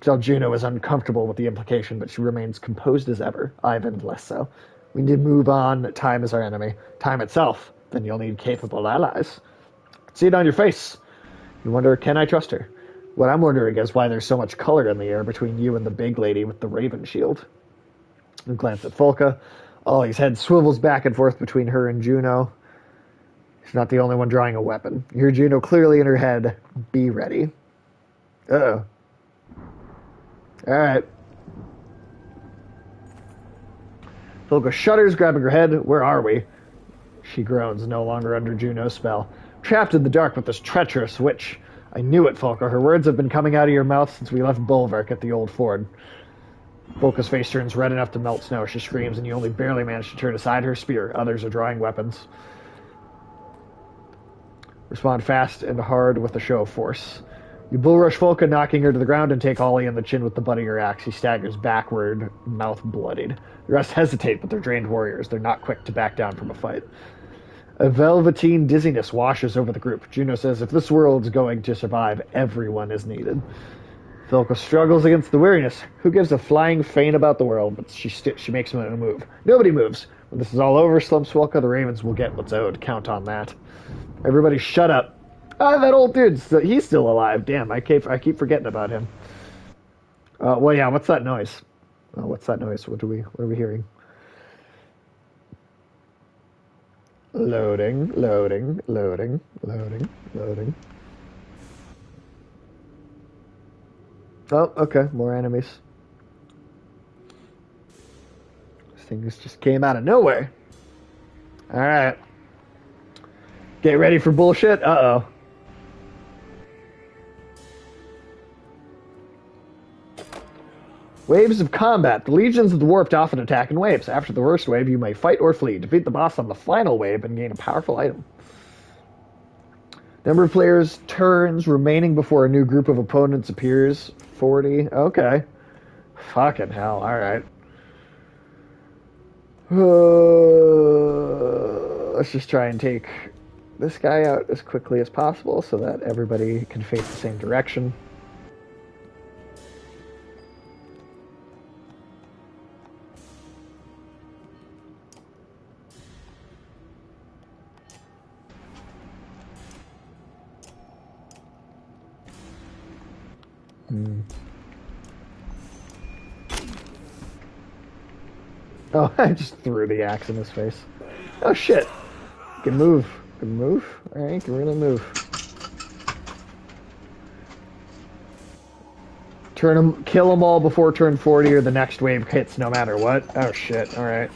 Tell Juno is uncomfortable with the implication, but she remains composed as ever. Ivan less so. We need to move on. Time is our enemy. Time itself. Then you'll need capable allies. See it on your face. You wonder, can I trust her? What I'm wondering is why there's so much color in the air between you and the big lady with the raven shield. You glance at Folka. Ollie's head swivels back and forth between her and Juno. She's not the only one drawing a weapon. You hear Juno clearly in her head. Be ready. Uh-oh. Alright. Folka shudders, grabbing her head. Where are we? She groans, no longer under Juno's spell. Trapped in the dark with this treacherous witch. I knew it, Folka. Her words have been coming out of your mouth since we left Bulwark at the old ford. Folka's face turns red enough to melt snow. She screams, and you only barely manage to turn aside her spear. Others are drawing weapons. Respond fast and hard with a show of force. You bull rush Folka, knocking her to the ground, and take Ollie in the chin with the butt of your axe. He staggers backward, mouth bloodied. The rest hesitate, but they're trained warriors. They're not quick to back down from a fight. A velveteen dizziness washes over the group. Juno says, if this world's going to survive, everyone is needed. Folka struggles against the weariness. Who gives a flying feint about the world? But she makes a move. Nobody moves. When this is all over, slumps Folka, the Ravens will get what's owed. Count on that. Everybody shut up. Ah, that old dude, he's still alive. Damn, I keep forgetting about him. Well, yeah, what's that noise? What's that noise? What are we hearing? Loading. Oh, okay, more enemies. These things just came out of nowhere. Alright. Get ready for bullshit? Uh-oh. Waves of combat. The legions of the warped often attack in waves. After the first wave, you may fight or flee. Defeat the boss on the final wave and gain a powerful item. Number of players' turns remaining before a new group of opponents appears. 40. Okay. Fucking hell. Alright. Let's just try and take this guy out as quickly as possible so that everybody can face the same direction. Oh, I just threw the axe in his face. Oh shit! Can move. Can move? Alright, can really move. Kill them all before turn 40 or the next wave hits no matter what. Oh shit, alright.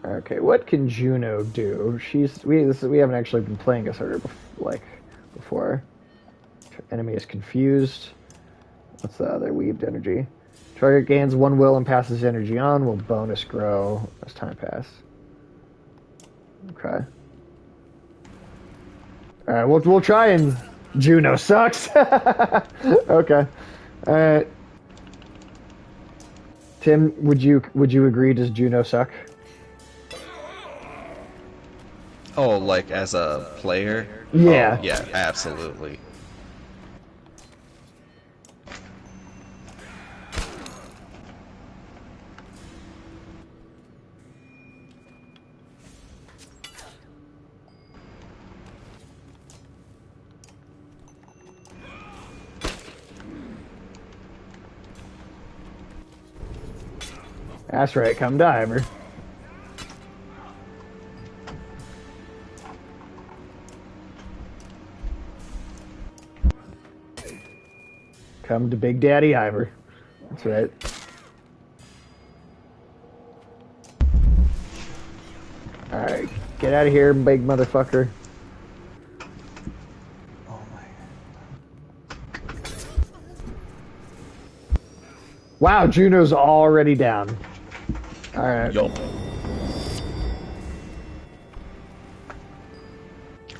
Okay, what can Juno do? We haven't actually been playing as her before. Enemy is confused. What's the other? Weaved energy. Target gains 1 will and passes energy on. Will bonus grow as time pass. Okay. All right, we'll try and Juno sucks. Okay. All right. Tim, would you agree? Does Juno suck? Oh, like as a player? Yeah. Oh, yeah, absolutely. That's right. Come diver. Come to Big Daddy Ivor. That's right. Alright, get out of here, big motherfucker. Oh my. Wow, Juno's already down. Alright. Yup.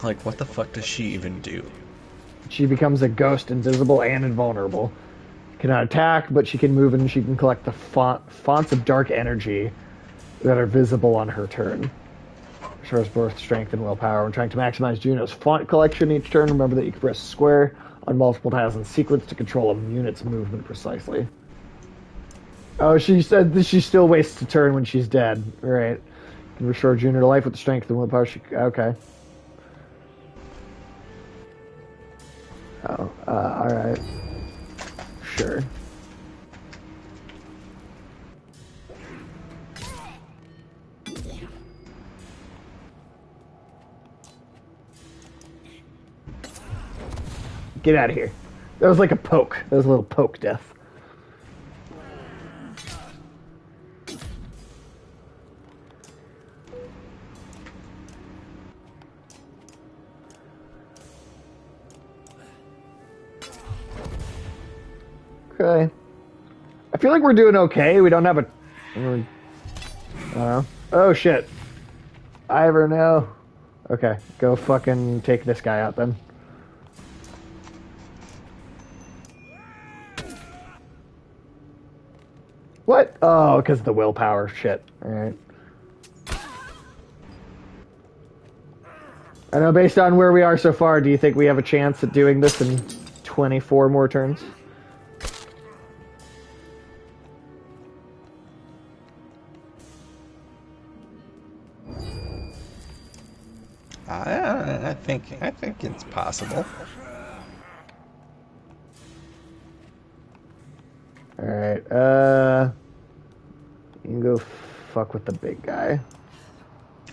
Like, what the fuck does she even do? She becomes a ghost, invisible and invulnerable. Cannot attack, but she can move and she can collect the fonts of dark energy that are visible on her turn. Restores both strength and willpower. When trying to maximize Juno's font collection each turn, remember that you can press square on multiple tiles in sequence to control a unit's movement precisely. Oh, she said that she still wastes a turn when she's dead. Right. Can restore Juno to life with the strength and willpower. Okay. Oh, alright. Sure. Get out of here. That was like a poke. That was a little poke death. Okay. I feel like we're doing okay. We don't have a... oh, shit. Ivor, no. Okay, go fucking take this guy out then. What? Oh, because of the willpower. Shit. Alright. I know, based on where we are so far, do you think we have a chance at doing this in 24 more turns? I think it's possible. Alright, you can go fuck with the big guy.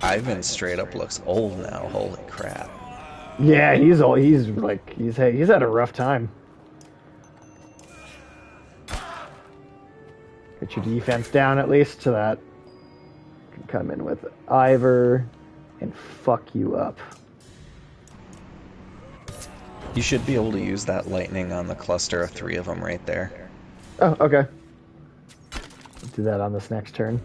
Ivan straight up looks old now, holy crap. Yeah, he's old. He's had a rough time. Get your defense down at least so that you can come in with Ivor and fuck you up. You should be able to use that lightning on the cluster of 3 of them right there. Oh, okay. Do that on this next turn.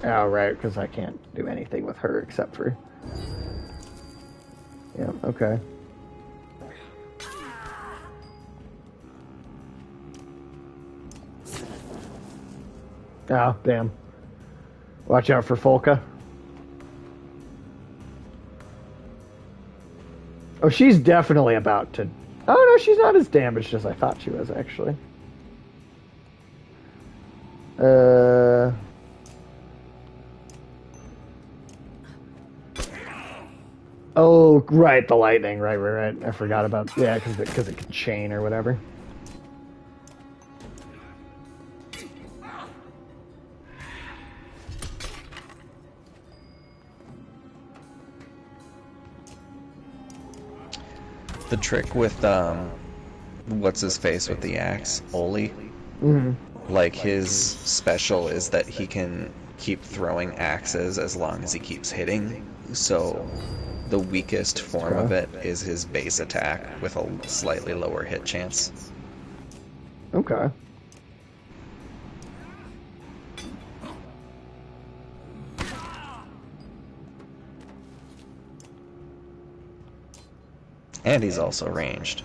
Oh, right, because I can't do anything with her except for... Yeah, okay. Oh, damn. Watch out for Folka. Oh, she's definitely about to... Oh, no, she's not as damaged as I thought she was, actually. Oh, right, the lightning. Right. I forgot about... Yeah, because it can chain or whatever. The trick with what's his face with the axe, Oli. Mm-hmm. Like his special is that he can keep throwing axes as long as he keeps hitting. So the weakest form of it is his base attack with a slightly lower hit chance. Okay. And he's also ranged.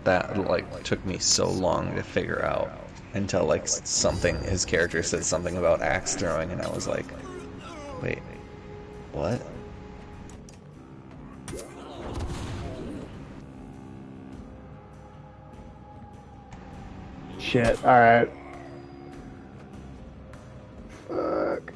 That, like, took me so long to figure out until, like, his character said something about axe throwing, and I was like, wait, what? Shit, alright. Fuck.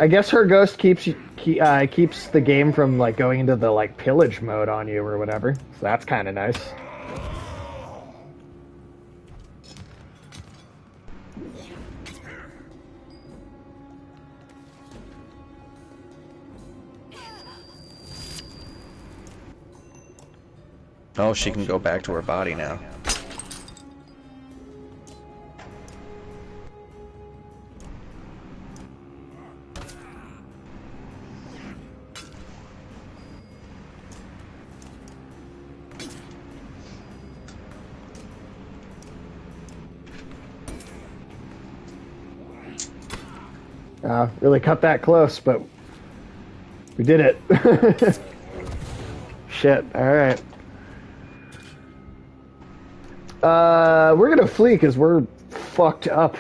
I guess her ghost keeps the game from like going into the like pillage mode on you or whatever. So that's kind of nice. Oh, she can go back to her body now. Really cut that close, but we did it. Shit, alright. We're gonna flee because we're fucked up.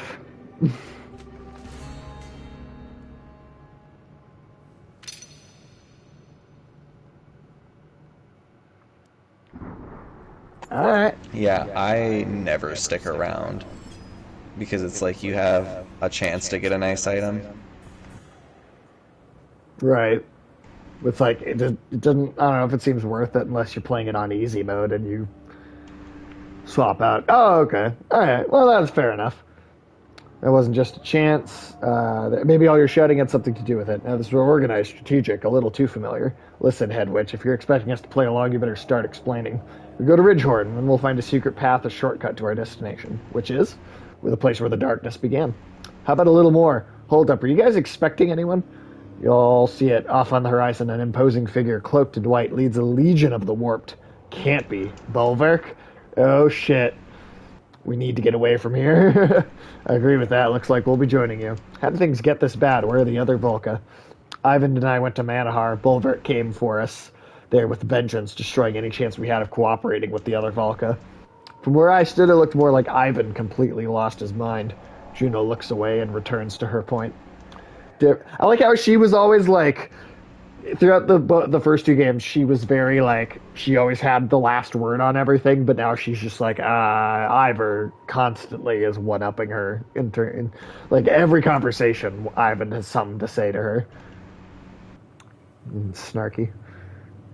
Alright. Yeah, I never stick around. Because it's like you have a chance to get a nice item. Right. It's like, it doesn't, I don't know if it seems worth it unless you're playing it on easy mode and you swap out. Oh, okay. Alright, well that's fair enough. That wasn't just a chance. Maybe all your shouting had something to do with it. Now this is organized, strategic, a little too familiar. Listen, Head Witch, if you're expecting us to play along, you better start explaining. We go to Ridgehorn, and we'll find a secret path, a shortcut to our destination, which is the place where the darkness began. How about a little more? Hold up, are you guys expecting anyone? You'll see it off on the horizon. An imposing figure cloaked in white leads a legion of the warped. Can't be. Bulwark? Oh shit. We need to get away from here. I agree with that. Looks like we'll be joining you. How did things get this bad? Where are the other Volca? Ivan and I went to Manahar. Bulwark came for us there with vengeance, destroying any chance we had of cooperating with the other Volca. From where I stood, it looked more like Ivan completely lost his mind. Juno looks away and returns to her point. I like how she was always like, throughout the first two games, she was very like, she always had the last word on everything, but now she's just like, Ivor constantly is one-upping her. In like, every conversation, Ivan has something to say to her. Snarky.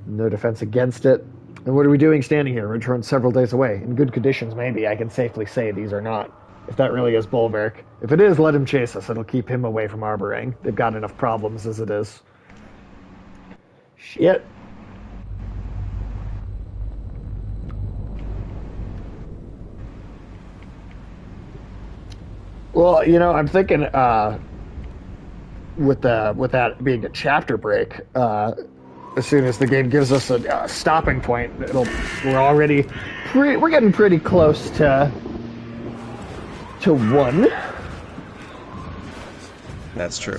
No defense against it. And what are we doing standing here? Return several days away. In good conditions, maybe. I can safely say these are not. If that really is Bulwark. If it is, let him chase us. It'll keep him away from Arborang. They've got enough problems as it is. Shit. Well, you know, I'm thinking with that being a chapter break, as soon as the game gives us a stopping point, we're getting pretty close to one. That's true.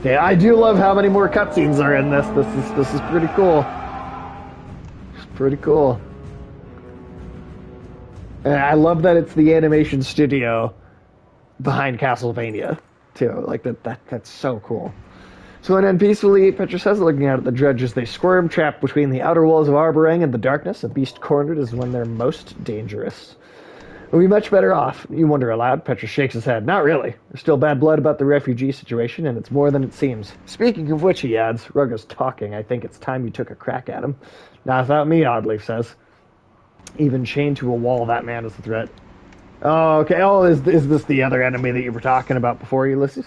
Yeah, I do love how many more cutscenes are in this. This is pretty cool. It's pretty cool. And I love that it's the animation studio behind Castlevania too. Like that's so cool. So and then peacefully, Petra says, looking out at the dredges, they squirm, trapped between the outer walls of Arborang and the darkness. A beast cornered is when they're most dangerous. We'll be much better off. You wonder aloud. Petra shakes his head. Not really. There's still bad blood about the refugee situation, and it's more than it seems. Speaking of which, he adds, Rugga's talking. I think it's time you took a crack at him. Not without me, Oddleaf says. Even chained to a wall, that man is a threat. Oh, okay. Oh, is this the other enemy that you were talking about before, Ulysses?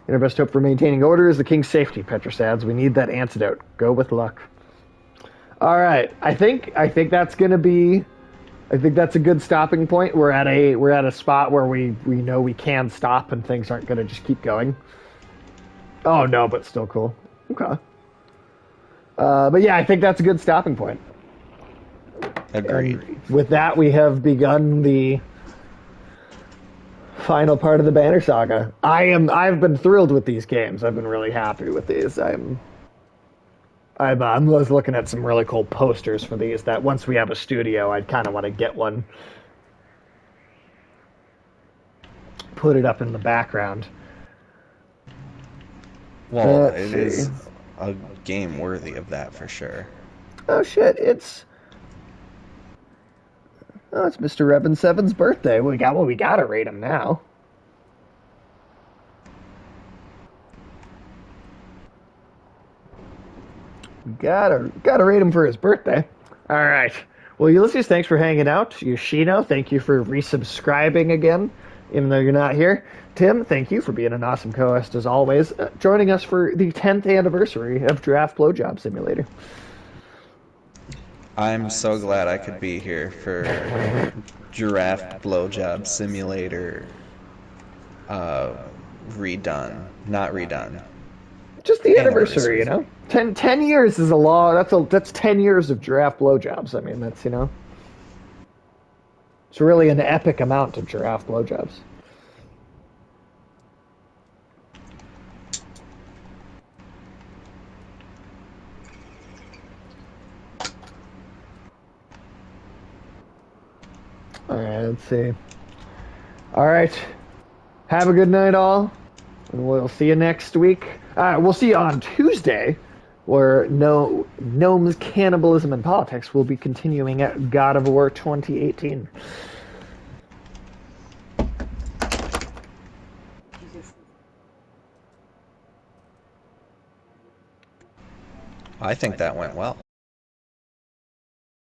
In our best hope for maintaining order is the king's safety, Petrus adds. We need that antidote. Go with luck. All right. I think that's gonna be. I think that's a good stopping point. We're at a spot where we know we can stop and things aren't gonna just keep going. Oh no, but still cool. Okay. But yeah, I think that's a good stopping point. Agreed. And with that, we have begun the final part of the Banner Saga. I've been thrilled with these games. I've been really happy with these. I was looking at some really cool posters for these that once we have a studio, I'd kind of want to get one. Put it up in the background. Well, Let's it see. is a game worthy of that for sure. Oh shit, it's Mr. Revan 7's birthday. We gotta rate him now. Gotta rate him for his birthday. All right. Well, Ulysses, thanks for hanging out. Yoshino, thank you for resubscribing again, even though you're not here. Tim, thank you for being an awesome co-host as always, joining us for the 10th anniversary of Giraffe Blowjob Simulator. I'm so glad I could be here for Giraffe Blowjob Simulator redone. Not redone. Just the anniversary, you know? 10 years is a lot. That's 10 years of giraffe blowjobs. I mean, that's, you know. It's really an epic amount of giraffe blowjobs. Alright, let's see. Alright. Have a good night, all. And we'll see you next week. We'll see you on Tuesday, where Gnomes, Cannibalism, and Politics will be continuing at God of War 2018. I think that went well.